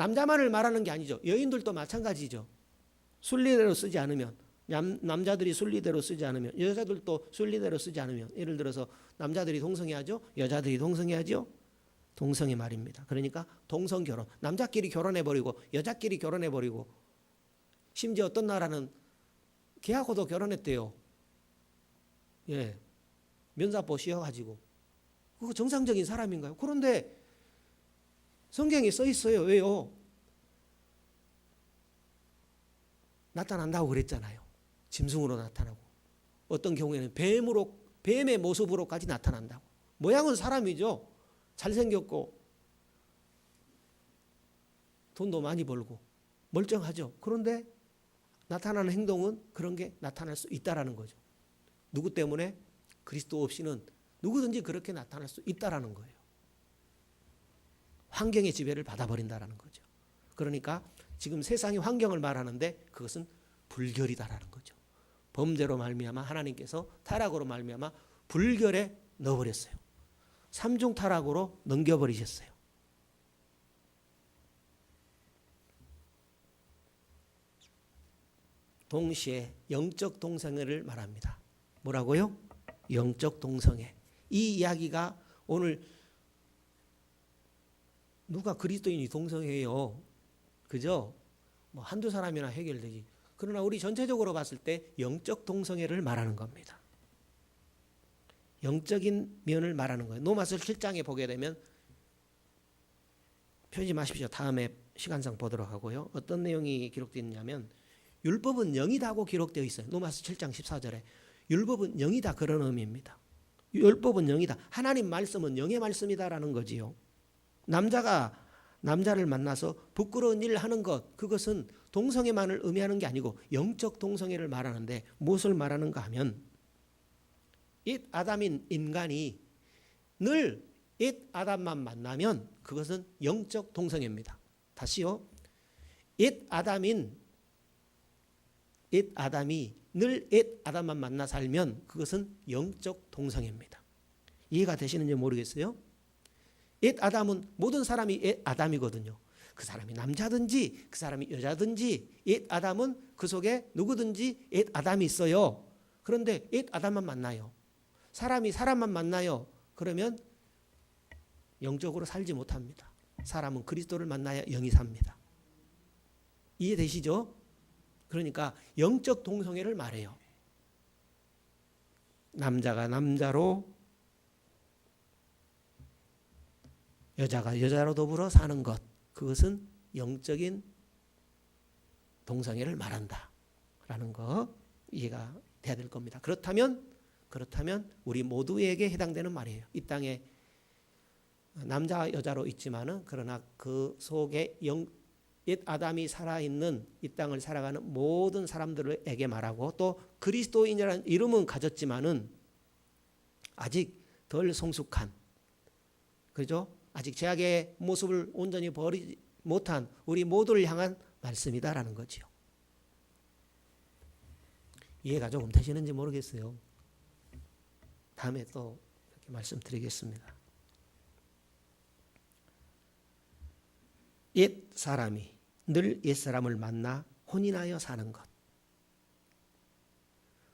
남자만을 말하는 게 아니죠. 여인들도 마찬가지죠. 순리대로 쓰지 않으면, 남자들이 순리대로 쓰지 않으면, 여자들도 순리대로 쓰지 않으면, 예를 들어서 남자들이 동성애하죠, 여자들이 동성애하죠. 동성애 말입니다. 그러니까 동성 결혼, 남자끼리 결혼해버리고 여자끼리 결혼해버리고, 심지어 어떤 나라는 걔하고도 결혼했대요. 예, 면사포 씌워가지고. 그거 정상적인 사람인가요? 그런데 성경에 써 있어요. 왜요? 나타난다고 그랬잖아요. 짐승으로 나타나고, 어떤 경우에는 뱀의 모습으로까지 나타난다고. 모양은 사람이죠. 잘생겼고 돈도 많이 벌고 멀쩡하죠. 그런데 나타나는 행동은 그런 게 나타날 수 있다라는 거죠. 누구 때문에? 그리스도 없이는 누구든지 그렇게 나타날 수 있다라는 거예요. 환경의 지배를 받아버린다라는 거죠. 그러니까 지금 세상의 환경을 말하는데 그것은 불결이다라는 거죠. 범죄로 말미암아 하나님께서 타락으로 말미암아 불결에 넣어버렸어요. 삼중 타락으로 넘겨버리셨어요. 동시에 영적 동성애를 말합니다. 뭐라고요? 영적 동성애. 이 이야기가 오늘 누가 그리스도인이 동성애예요? 그죠? 뭐 한두 사람이나 해결되지. 그러나 우리 전체적으로 봤을 때 영적 동성애를 말하는 겁니다. 영적인 면을 말하는 거예요. 로마서 7장에 보게 되면, 펴지 마십시오. 다음에 시간상 보도록 하고요. 어떤 내용이 기록되어 있냐면 율법은 영이다고 기록되어 있어요. 로마서 7장 14절에 율법은 영이다, 그런 의미입니다. 율법은 영이다. 하나님 말씀은 영의 말씀이다라는 거지요. 남자가 남자를 만나서 부끄러운 일을 하는 것, 그것은 동성애만을 의미하는 게 아니고 영적 동성애를 말하는데, 무엇을 말하는가 하면 잇 아담인 인간이 늘 잇 아담만 만나면 그것은 영적 동성애입니다. 다시요. 잇 아담이 늘 잇 아담만 만나 살면 그것은 영적 동성애입니다. 이해가 되시는지 모르겠어요? 잇 아담은 모든 사람이 잇 아담이거든요. 그 사람이 남자든지 그 사람이 여자든지 잇 아담은 그 속에 누구든지 잇 아담이 있어요. 그런데 잇 아담만 만나요. 사람이 사람만 만나요. 그러면 영적으로 살지 못합니다. 사람은 그리스도를 만나야 영이 삽니다. 이해되시죠? 그러니까 영적 동성애를 말해요. 남자가 남자로, 여자가 여자로 더불어 사는 것, 그것은 영적인 동성애를 말한다라는 거 이해가 돼야 될 겁니다. 그렇다면 우리 모두에게 해당되는 말이에요. 이 땅에 남자 여자로 있지만은, 그러나 그 속에 옛 아담이 살아있는 이 땅을 살아가는 모든 사람들에게 말하고, 또 그리스도인이라는 이름은 가졌지만은 아직 덜 성숙한, 그죠? 아직 죄악의 모습을 온전히 버리지 못한 우리 모두를 향한 말씀이다라는 거죠. 이해가 조금 되시는지 모르겠어요. 다음에 또 이렇게 말씀드리겠습니다. 옛 사람이 늘 옛 사람을 만나 혼인하여 사는 것.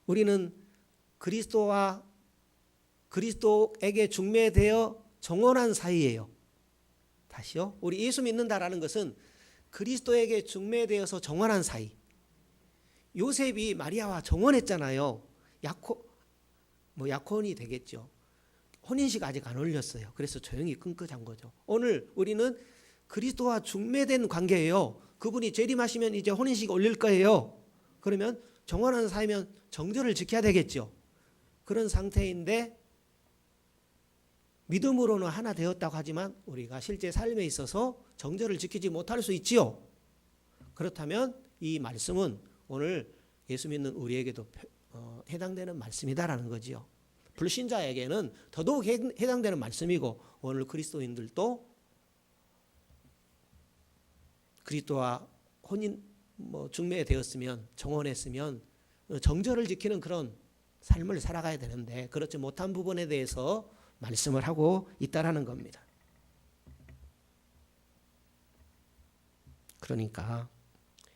우리는 그리스도에게 중매되어 정혼한 사이예요. 다시요. 우리 예수 믿는다라는 것은 그리스도에게 중매되어서 정혼한 사이. 요셉이 마리아와 정혼했잖아요. 약혼이 되겠죠. 혼인식 아직 안 올렸어요. 그래서 조용히 끙끙한 거죠. 오늘 우리는 그리스도와 중매된 관계예요. 그분이 재림하시면 이제 혼인식 올릴 거예요. 그러면 정혼한 사이면 정절을 지켜야 되겠죠. 그런 상태인데 믿음으로는 하나 되었다고 하지만 우리가 실제 삶에 있어서 정절을 지키지 못할 수 있지요. 그렇다면 이 말씀은 오늘 예수 믿는 우리에게도 해당되는 말씀이다라는 거지요. 불신자에게는 더더욱 해당되는 말씀이고, 오늘 그리스도인들도 그리스도와 중매되었으면, 정혼했으면 정절을 지키는 그런 삶을 살아가야 되는데 그렇지 못한 부분에 대해서 말씀을 하고 있다라는 겁니다. 그러니까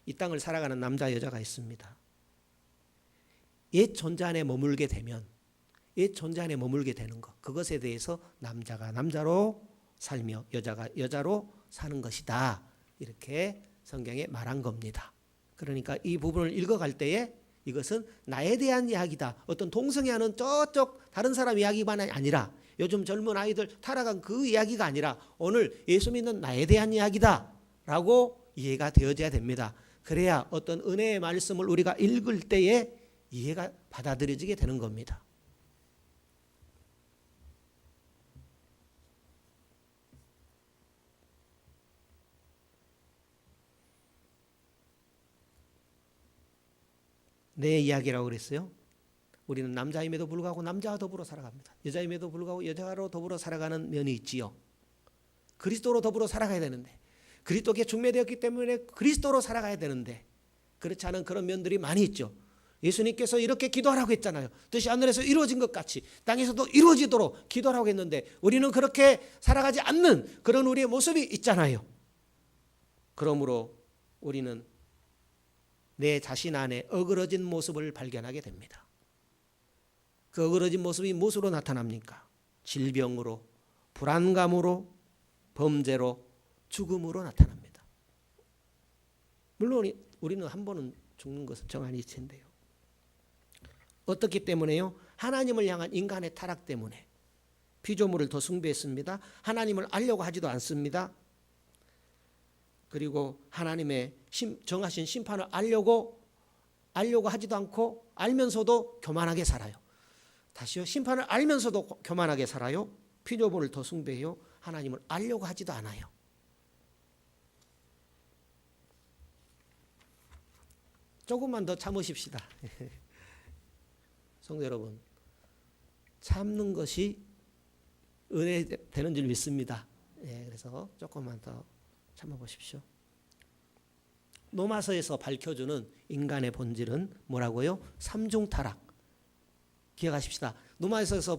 이 땅을 살아가는 남자 여자가 있습니다. 옛 존재 안에 머물게 되면 옛 존재 안에 머물게 되는 것, 그것에 대해서 남자가 남자로 살며 여자가 여자로 사는 것이다, 이렇게 성경에 말한 겁니다. 그러니까 이 부분을 읽어갈 때에 이것은 나에 대한 이야기다, 어떤 동성애하는 저쪽 다른 사람 이야기만 아니라, 요즘 젊은 아이들 타락한 그 이야기가 아니라 오늘 예수 믿는 나에 대한 이야기다 라고 이해가 되어져야 됩니다. 그래야 어떤 은혜의 말씀을 우리가 읽을 때에 이해가 받아들여지게 되는 겁니다. 내 이야기라고 그랬어요. 우리는 남자임에도 불구하고 남자와 더불어 살아갑니다. 여자임에도 불구하고 여자로 더불어 살아가는 면이 있지요. 그리스도로 더불어 살아가야 되는데, 그리스도께 중매되었기 때문에 그리스도로 살아가야 되는데 그렇지 않은 그런 면들이 많이 있죠. 예수님께서 이렇게 기도하라고 했잖아요. 뜻이 하늘에서 이루어진 것 같이 땅에서도 이루어지도록 기도하라고 했는데 우리는 그렇게 살아가지 않는 그런 우리의 모습이 있잖아요. 그러므로 우리는 내 자신 안에 어그러진 모습을 발견하게 됩니다. 그 어그러진 모습이 무엇으로 나타납니까? 질병으로, 불안감으로, 범죄로, 죽음으로 나타납니다. 물론 우리는 한 번은 죽는 것은 정한 이치인데요. 어떻기 때문에요? 하나님을 향한 인간의 타락 때문에 피조물을 더 숭배했습니다. 하나님을 알려고 하지도 않습니다. 그리고 하나님의 정하신 심판을 알려고 하지도 않고 알면서도 교만하게 살아요. 다시요, 심판을 알면서도 교만하게 살아요. 피조물을 더 숭배해요. 하나님을 알려고 하지도 않아요. 조금만 더 참으십시다. 성도 여러분, 참는 것이 은혜 되는 줄 믿습니다. 그래서 조금만 더 참아보십시오. 노마서에서 밝혀주는 인간의 본질은 뭐라고요? 삼중타락. 기억하십시다. 노마서에서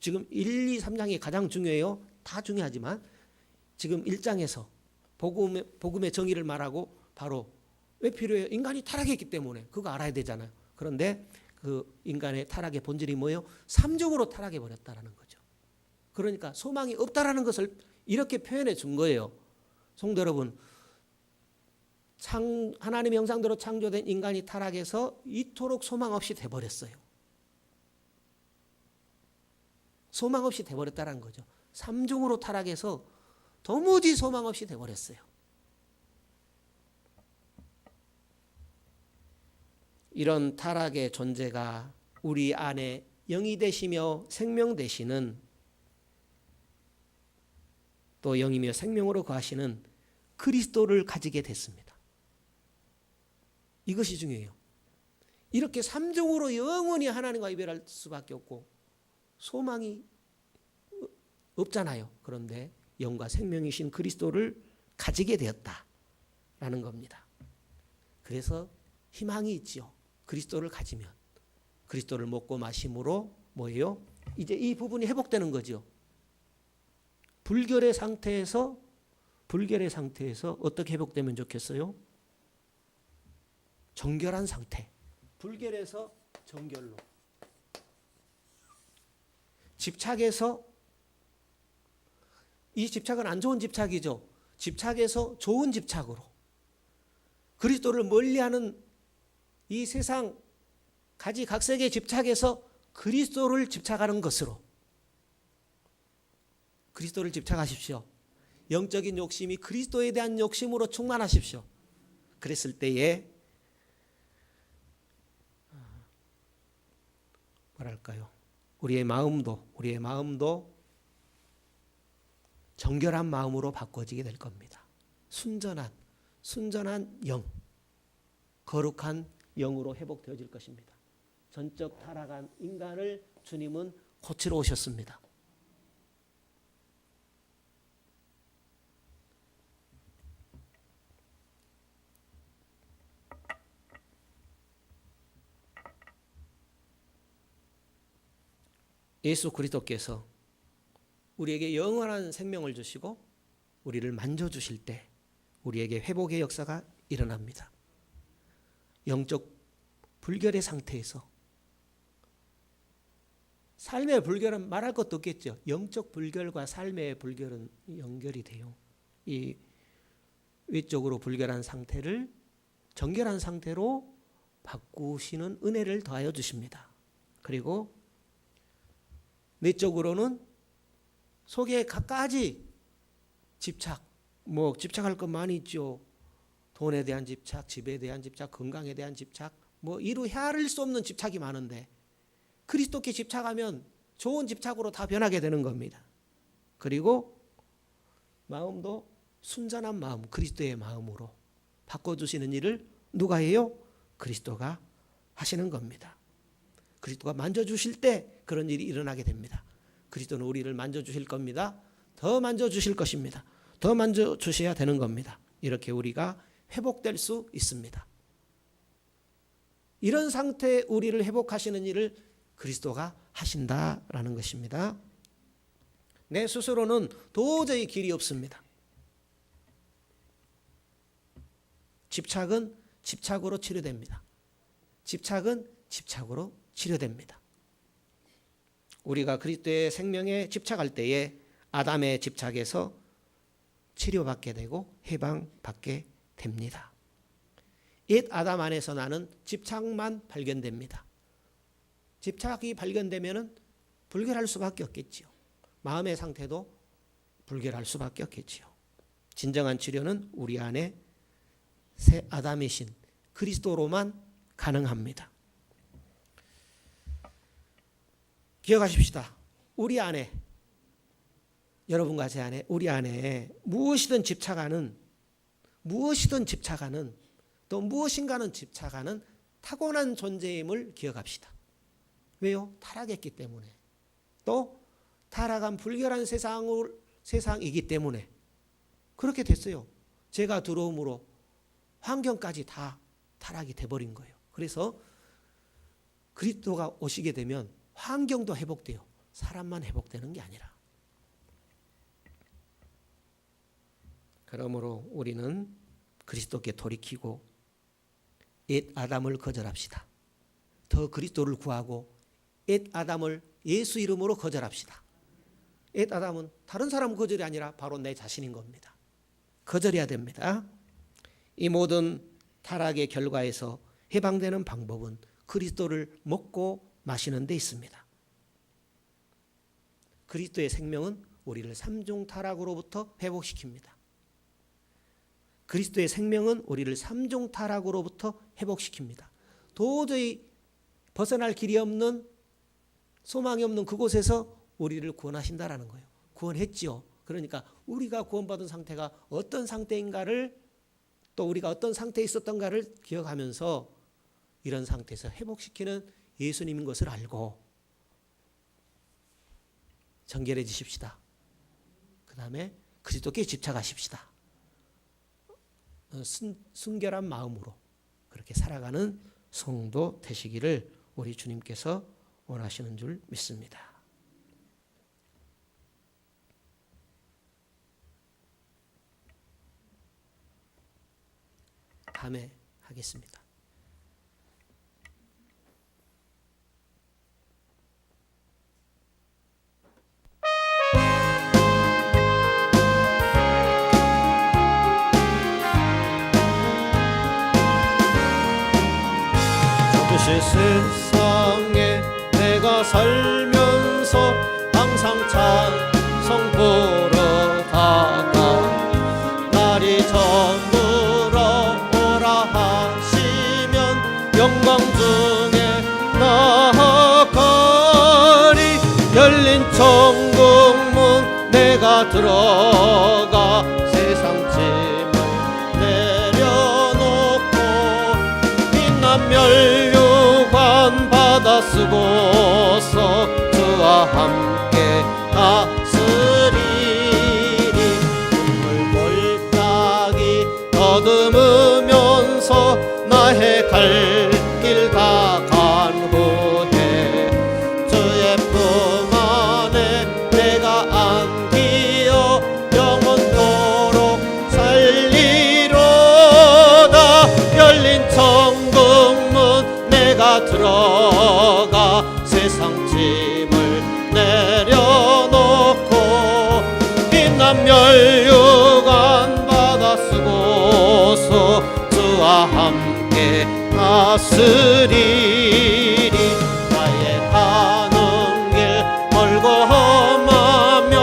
지금 1, 2, 3장이 가장 중요해요. 다 중요하지만 지금 1장에서 복음의 정의를 말하고, 바로 왜 필요해요? 인간이 타락했기 때문에. 그거 알아야 되잖아요. 그런데 그 인간의 타락의 본질이 뭐예요? 삼중으로 타락해 버렸다라는 거죠. 그러니까 소망이 없다라는 것을 이렇게 표현해 준 거예요. 성도 여러분, 하나님의 형상대로 창조된 인간이 타락해서 이토록 소망 없이 돼버렸어요. 소망 없이 돼버렸다는 거죠. 삼중으로 타락해서 도무지 소망 없이 돼버렸어요. 이런 타락의 존재가 우리 안에 영이 되시며 생명 되시는, 또 영이며 생명으로 거하시는 그리스도를 가지게 됐습니다. 이것이 중요해요. 이렇게 삼중으로 영원히 하나님과 이별할 수밖에 없고 소망이 없잖아요. 그런데 영과 생명이신 그리스도를 가지게 되었다라는 겁니다. 그래서 희망이 있지요. 그리스도를 가지면, 그리스도를 먹고 마심으로 뭐예요? 이제 이 부분이 회복되는 거죠. 불결의 상태에서 어떻게 회복되면 좋겠어요? 정결한 상태. 불결에서 정결로. 집착에서, 이 집착은 안 좋은 집착이죠. 집착에서 좋은 집착으로. 그리스도를 멀리하는 이 세상 가지각색의 집착에서 그리스도를 집착하는 것으로. 그리스도를 집착하십시오. 영적인 욕심이 그리스도에 대한 욕심으로 충만하십시오. 그랬을 때에 뭐랄까요? 우리의 마음도 정결한 마음으로 바꿔지게 될 겁니다. 순전한 영, 거룩한 영으로 회복되어질 것입니다. 전적 타락한 인간을 주님은 고치러 오셨습니다. 예수 그리스도께서 우리에게 영원한 생명을 주시고 우리를 만져주실 때 우리에게 회복의 역사가 일어납니다. 영적 불결의 상태에서 삶의 불결은 말할 것도 없겠죠. 영적 불결과 삶의 불결은 연결이 돼요. 이 외적으로 불결한 상태를 정결한 상태로 바꾸시는 은혜를 더하여 주십니다. 그리고 내적으로는 속에 갖가지 집착, 집착할 것 많이 있죠. 돈에 대한 집착, 집에 대한 집착, 건강에 대한 집착, 이루 헤아릴 수 없는 집착이 많은데 그리스도께 집착하면 좋은 집착으로 다 변하게 되는 겁니다. 그리고 마음도 순전한 마음, 그리스도의 마음으로 바꿔주시는 일을 누가 해요? 그리스도가 하시는 겁니다. 그리스도가 만져주실 때 그런 일이 일어나게 됩니다. 그리스도는 우리를 만져주실 겁니다. 더 만져주실 것입니다. 더 만져주셔야 되는 겁니다. 이렇게 우리가 회복될 수 있습니다. 이런 상태에 우리를 회복하시는 일을 그리스도가 하신다라는 것입니다. 내 스스로는 도저히 길이 없습니다. 집착은 집착으로 치료됩니다. 집착은 집착으로 치료됩니다. 우리가 그리스도의 생명에 집착할 때에 아담의 집착에서 치료받게 되고 해방받게 됩니다. 옛 아담 안에서 나는 집착만 발견됩니다. 집착이 발견되면 불결할 수밖에 없겠지요. 마음의 상태도 불결할 수밖에 없겠지요. 진정한 치료는 우리 안에 새 아담이신 그리스도로만 가능합니다. 기억하십시다. 우리 안에, 여러분과 제 안에, 우리 안에 무엇이든 집착하는 또 무엇인가는 집착하는 타고난 존재임을 기억합시다. 왜요? 타락했기 때문에. 또 타락한 불결한 세상이기 때문에 그렇게 됐어요. 죄가 들어옴으로 환경까지 다 타락이 돼버린 거예요. 그래서 그리스도가 오시게 되면 환경도 회복돼요. 사람만 회복되는 게 아니라. 그러므로 우리는 그리스도께 돌이키고 옛 아담을 거절합시다. 더 그리스도를 구하고 옛 아담을 예수 이름으로 거절합시다. 옛 아담은 다른 사람 거절이 아니라 바로 내 자신인 겁니다. 거절해야 됩니다. 이 모든 타락의 결과에서 해방되는 방법은 그리스도를 먹고 마시는 데 있습니다. 그리스도의 생명은 우리를 삼중 타락으로부터 회복시킵니다. 그리스도의 생명은 우리를 삼중 타락으로부터 회복시킵니다. 도저히 벗어날 길이 없는, 소망이 없는 그곳에서 우리를 구원하신다라는 거예요. 구원했지요. 그러니까 우리가 구원받은 상태가 어떤 상태인가를, 또 우리가 어떤 상태에 있었던가를 기억하면서 이런 상태에서 회복시키는 예수님인 것을 알고 정결해지십시다. 그 다음에 그리스도께 집착하십시다. 순결한 마음으로 그렇게 살아가는 성도 되시기를 우리 주님께서 원하시는 줄 믿습니다. 다음에 하겠습니다. 세상에 내가 살면서 항상 찬송 부르다가 날이 저물어 오라 하시면 영광 중에 나아가리. 열린 천국문 내가 들어가 세상 짐을 내려놓고 빛난 멸류관 받아 쓰고서 주와 함께 다스리리. 눈물 골짜기 더듬으면서 나의 갈 길 다 간 후에 주의 품 안에 내가 안기어 영원토록 살리 내가 들어가 세상 짐을 내려놓고 빛난 멸류관 받아 쓰고서 주와 함께 다스리리. 나의 가는 길 멀고 험하며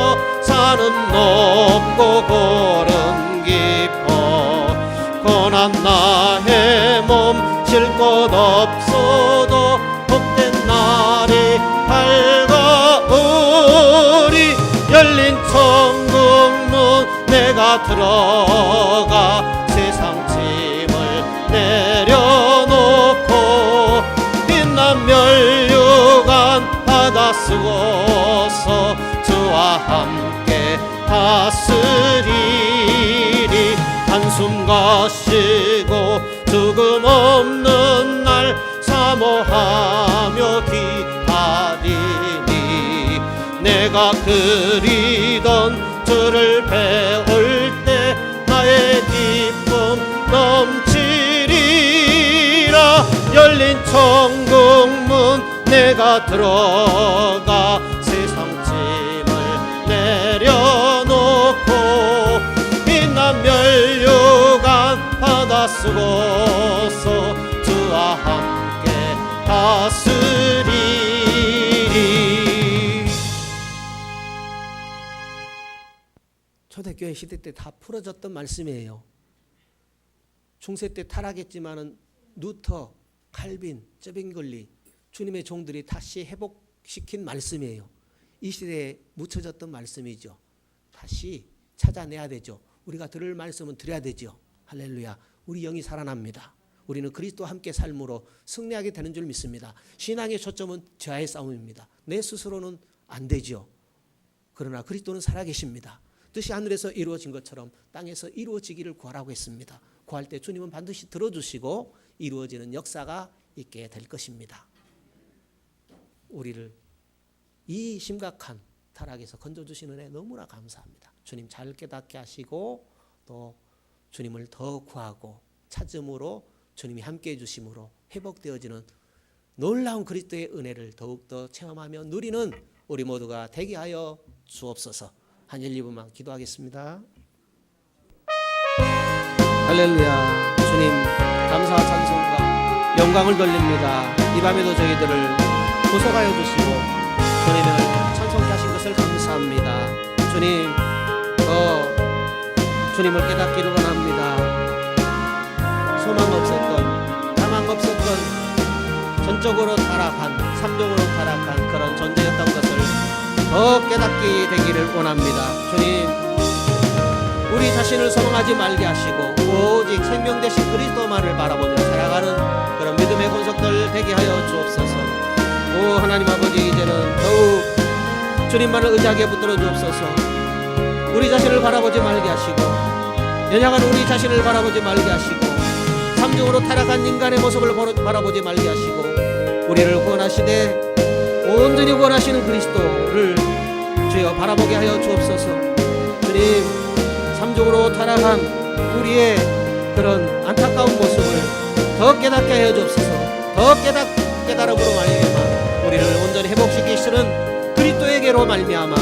산은 높고 골은 깊어 고난 나의 몸 쉴 곳 없어도 복된 날이 밝아오리. 열린 천국문 내가 들어가 세상 짐을 내려놓고 빛난 멸류관 받아 쓰고서 주와 함께 다스리리. 한숨 가시고 죽음 없는 날 사모하며 기다리니 내가 그리던 주를 배울 때 나의 기쁨 넘치리라. 열린 천국문 내가 들어가 세상 짐을 내려놓고 빛난 멸류관 받아 쓰고서 주와 함께 다스리리. 초대교회 시대 때 다 풀어졌던 말씀이에요. 중세 때 타락했지만은 루터, 칼빈, 쩌빙글리 주님의 종들이 다시 회복시킨 말씀이에요. 이 시대에 묻혀졌던 말씀이죠. 다시 찾아내야 되죠. 우리가 들을 말씀은 드려야 되죠. 할렐루야. 우리 영이 살아납니다. 우리는 그리스도와 함께 삶으로 승리하게 되는 줄 믿습니다. 신앙의 초점은 저와의 싸움입니다. 내 스스로는 안 되죠. 그러나 그리스도는 살아계십니다. 뜻이 하늘에서 이루어진 것처럼 땅에서 이루어지기를 구하라고 했습니다. 구할 때 주님은 반드시 들어주시고 이루어지는 역사가 있게 될 것입니다. 우리를 이 심각한 타락에서 건져주시는 은혜 너무나 감사합니다. 주님 잘 깨닫게 하시고 또 주님을 더 구하고 찾음으로 주님이 함께해 주심으로 회복되어지는 놀라운 그리스도의 은혜를 더욱더 체험하며 누리는 우리 모두가 되게 하여 주옵소서. 한 1, 2분만 기도하겠습니다. 할렐루야. 주님 감사와 찬송과 영광을 돌립니다. 이 밤에도 저희들을 구속하여 주시고 주님을 찬송케 하신 것을 감사합니다. 주님 주님을 깨닫기를 원합니다. 소망 없었던 가망 없었던 전적으로 타락한 삼종으로 타락한 그런 존재였던 것을 더 깨닫게 되기를 원합니다. 주님 우리 자신을 소망하지 말게 하시고 오직 생명 되신 그리스도만을 바라보며 살아가는 그런 믿음의 권속들 되게 하여 주옵소서. 오 하나님 아버지 이제는 더욱 주님만을 의지하게 붙들어 주옵소서. 우리 자신을 바라보지 말게 하시고 연약한 우리 자신을 바라보지 말게 하시고 삼중으로 타락한 인간의 모습을 바라보지 말게 하시고 우리를 구원하시되 온전히 구원하시는 그리스도를 주여 바라보게 하여 주옵소서. 주님 삼중으로 타락한 우리의 그런 안타까운 모습을 더 깨닫게 하여 주옵소서. 더 깨달음으로 말미암아 우리를 온전히 회복시키시는 그리스도에게로 말미암아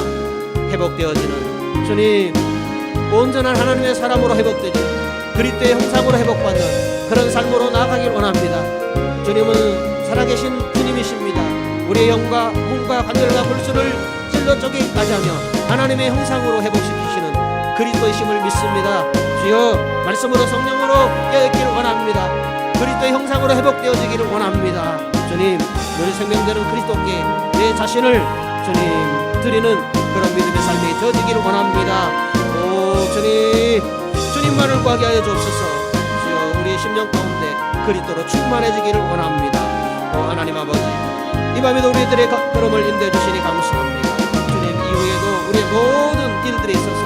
회복되어지는 주님 온전한 하나님의 사람으로 회복되는 그리스도의 형상으로 회복받는 그런 삶으로 나아가길 원합니다. 주님은 살아계신 주님이십니다. 우리의 영과 몸과 관절과 골수를 찔러 쪼개기까지 하며 하나님의 형상으로 회복시키시는 그리스도이심을 믿습니다. 주여 말씀으로 성령으로 깨어있기를 원합니다. 그리스도의 형상으로 회복되어지기를 원합니다. 주님 늘 생명되는 그리스도께 내 자신을 주님 드리는 그런 믿음의 삶이 되어지기를 원합니다. 오 주님 주님만을 구하게 하여 주옵소서. 주여 우리의 심령 가운데 그리스도로 충만해지기를 원합니다. 오 하나님 아버지 이 밤에도 우리들의 걸음을 인도해 주시니 감사합니다. 주님 이후에도 우리의 모든 일들에 있어서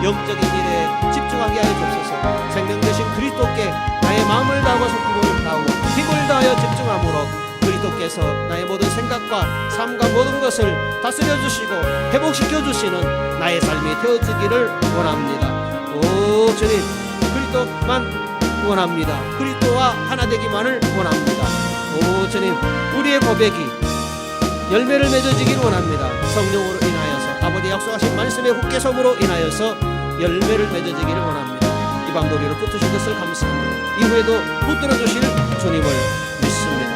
영적인 일에 집중하게 하여 주옵소서. 생명 되신 그리스도께 나의 마음을 다하고 소금을 다하고 힘을 다하여 집중함으로 그리스도께서 나의 모든 생각과 삶과 모든 것을 다스려 주시고 회복시켜 주시는 나의 삶이 되어지기를 원합니다. 오 주님 그리스도만 원합니다. 그리스도와 하나 되기만을 원합니다. 오 주님, 우리의 고백이 열매를 맺어지기를 원합니다. 성령으로 인하여서 아버지 약속하신 말씀의 굳게섬으로 인하여서 열매를 맺어지기를 원합니다. 이 밤도 우리를 붙드신 것을 감사합니다. 이후에도 붙들어 주실 주님을 믿습니다.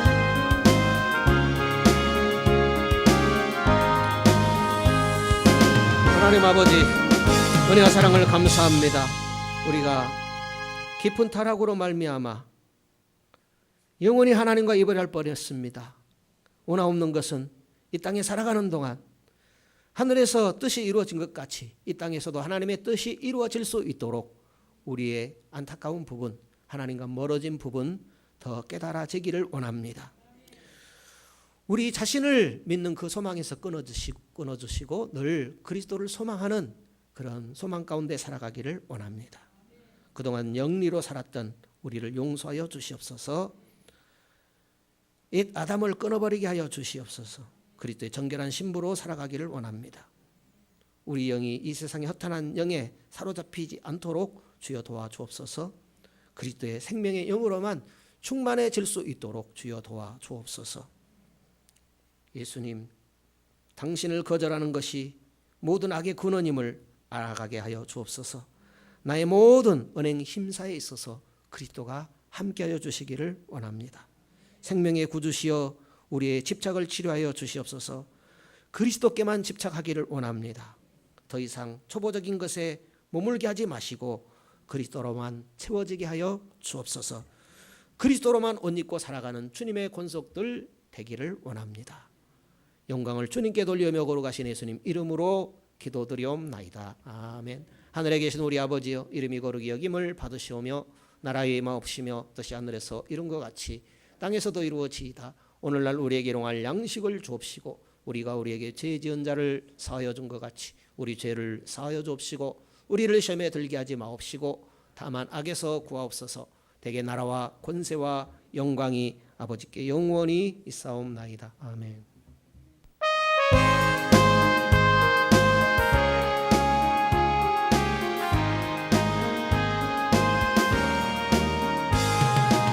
하나님 아버지, 은혜와 사랑을 감사합니다. 우리가 깊은 타락으로 말미암아 영원히 하나님과 이별할 뻔했습니다. 원하옵는 것은 이 땅에 살아가는 동안 하늘에서 뜻이 이루어진 것 같이 이 땅에서도 하나님의 뜻이 이루어질 수 있도록 우리의 안타까운 부분, 하나님과 멀어진 부분 더 깨달아지기를 원합니다. 우리 자신을 믿는 그 소망에서 끊어주시고 늘 그리스도를 소망하는 그런 소망 가운데 살아가기를 원합니다. 그동안 영리로 살았던 우리를 용서하여 주시옵소서. 옛 아담을 끊어버리게 하여 주시옵소서. 그리스도의 정결한 신부로 살아가기를 원합니다. 우리 영이 이 세상의 허탄한 영에 사로잡히지 않도록 주여 도와주옵소서. 그리스도의 생명의 영으로만 충만해질 수 있도록 주여 도와주옵소서. 예수님, 당신을 거절하는 것이 모든 악의 근원임을 알아가게 하여 주옵소서. 나의 모든 은행 힘사에 있어서 그리스도가 함께하여 주시기를 원합니다. 생명의 구주시여 우리의 집착을 치료하여 주시옵소서. 그리스도께만 집착하기를 원합니다. 더 이상 초보적인 것에 머물게 하지 마시고 그리스도로만 채워지게 하여 주옵소서. 그리스도로만 옷 입고 살아가는 주님의 권속들 되기를 원합니다. 영광을 주님께 돌리며 걸어가신 예수님 이름으로 기도드리옵나이다. 아멘. 하늘에 계신 우리 아버지여, 이름이 거룩히 여김을 받으시오며 나라의 임하옵시며 뜻이 하늘에서 이룬 것 같이 땅에서도 이루어지이다. 오늘날 우리에게 일용할 양식을 주옵시고 우리가 우리에게 죄 지은 자를 사하여 준 것 같이 우리 죄를 사하여 주옵시고 우리를 시험에 들게 하지 마옵시고 다만 악에서 구하옵소서. 대개 나라와 권세와 영광이 아버지께 영원히 있사옵나이다. 아멘.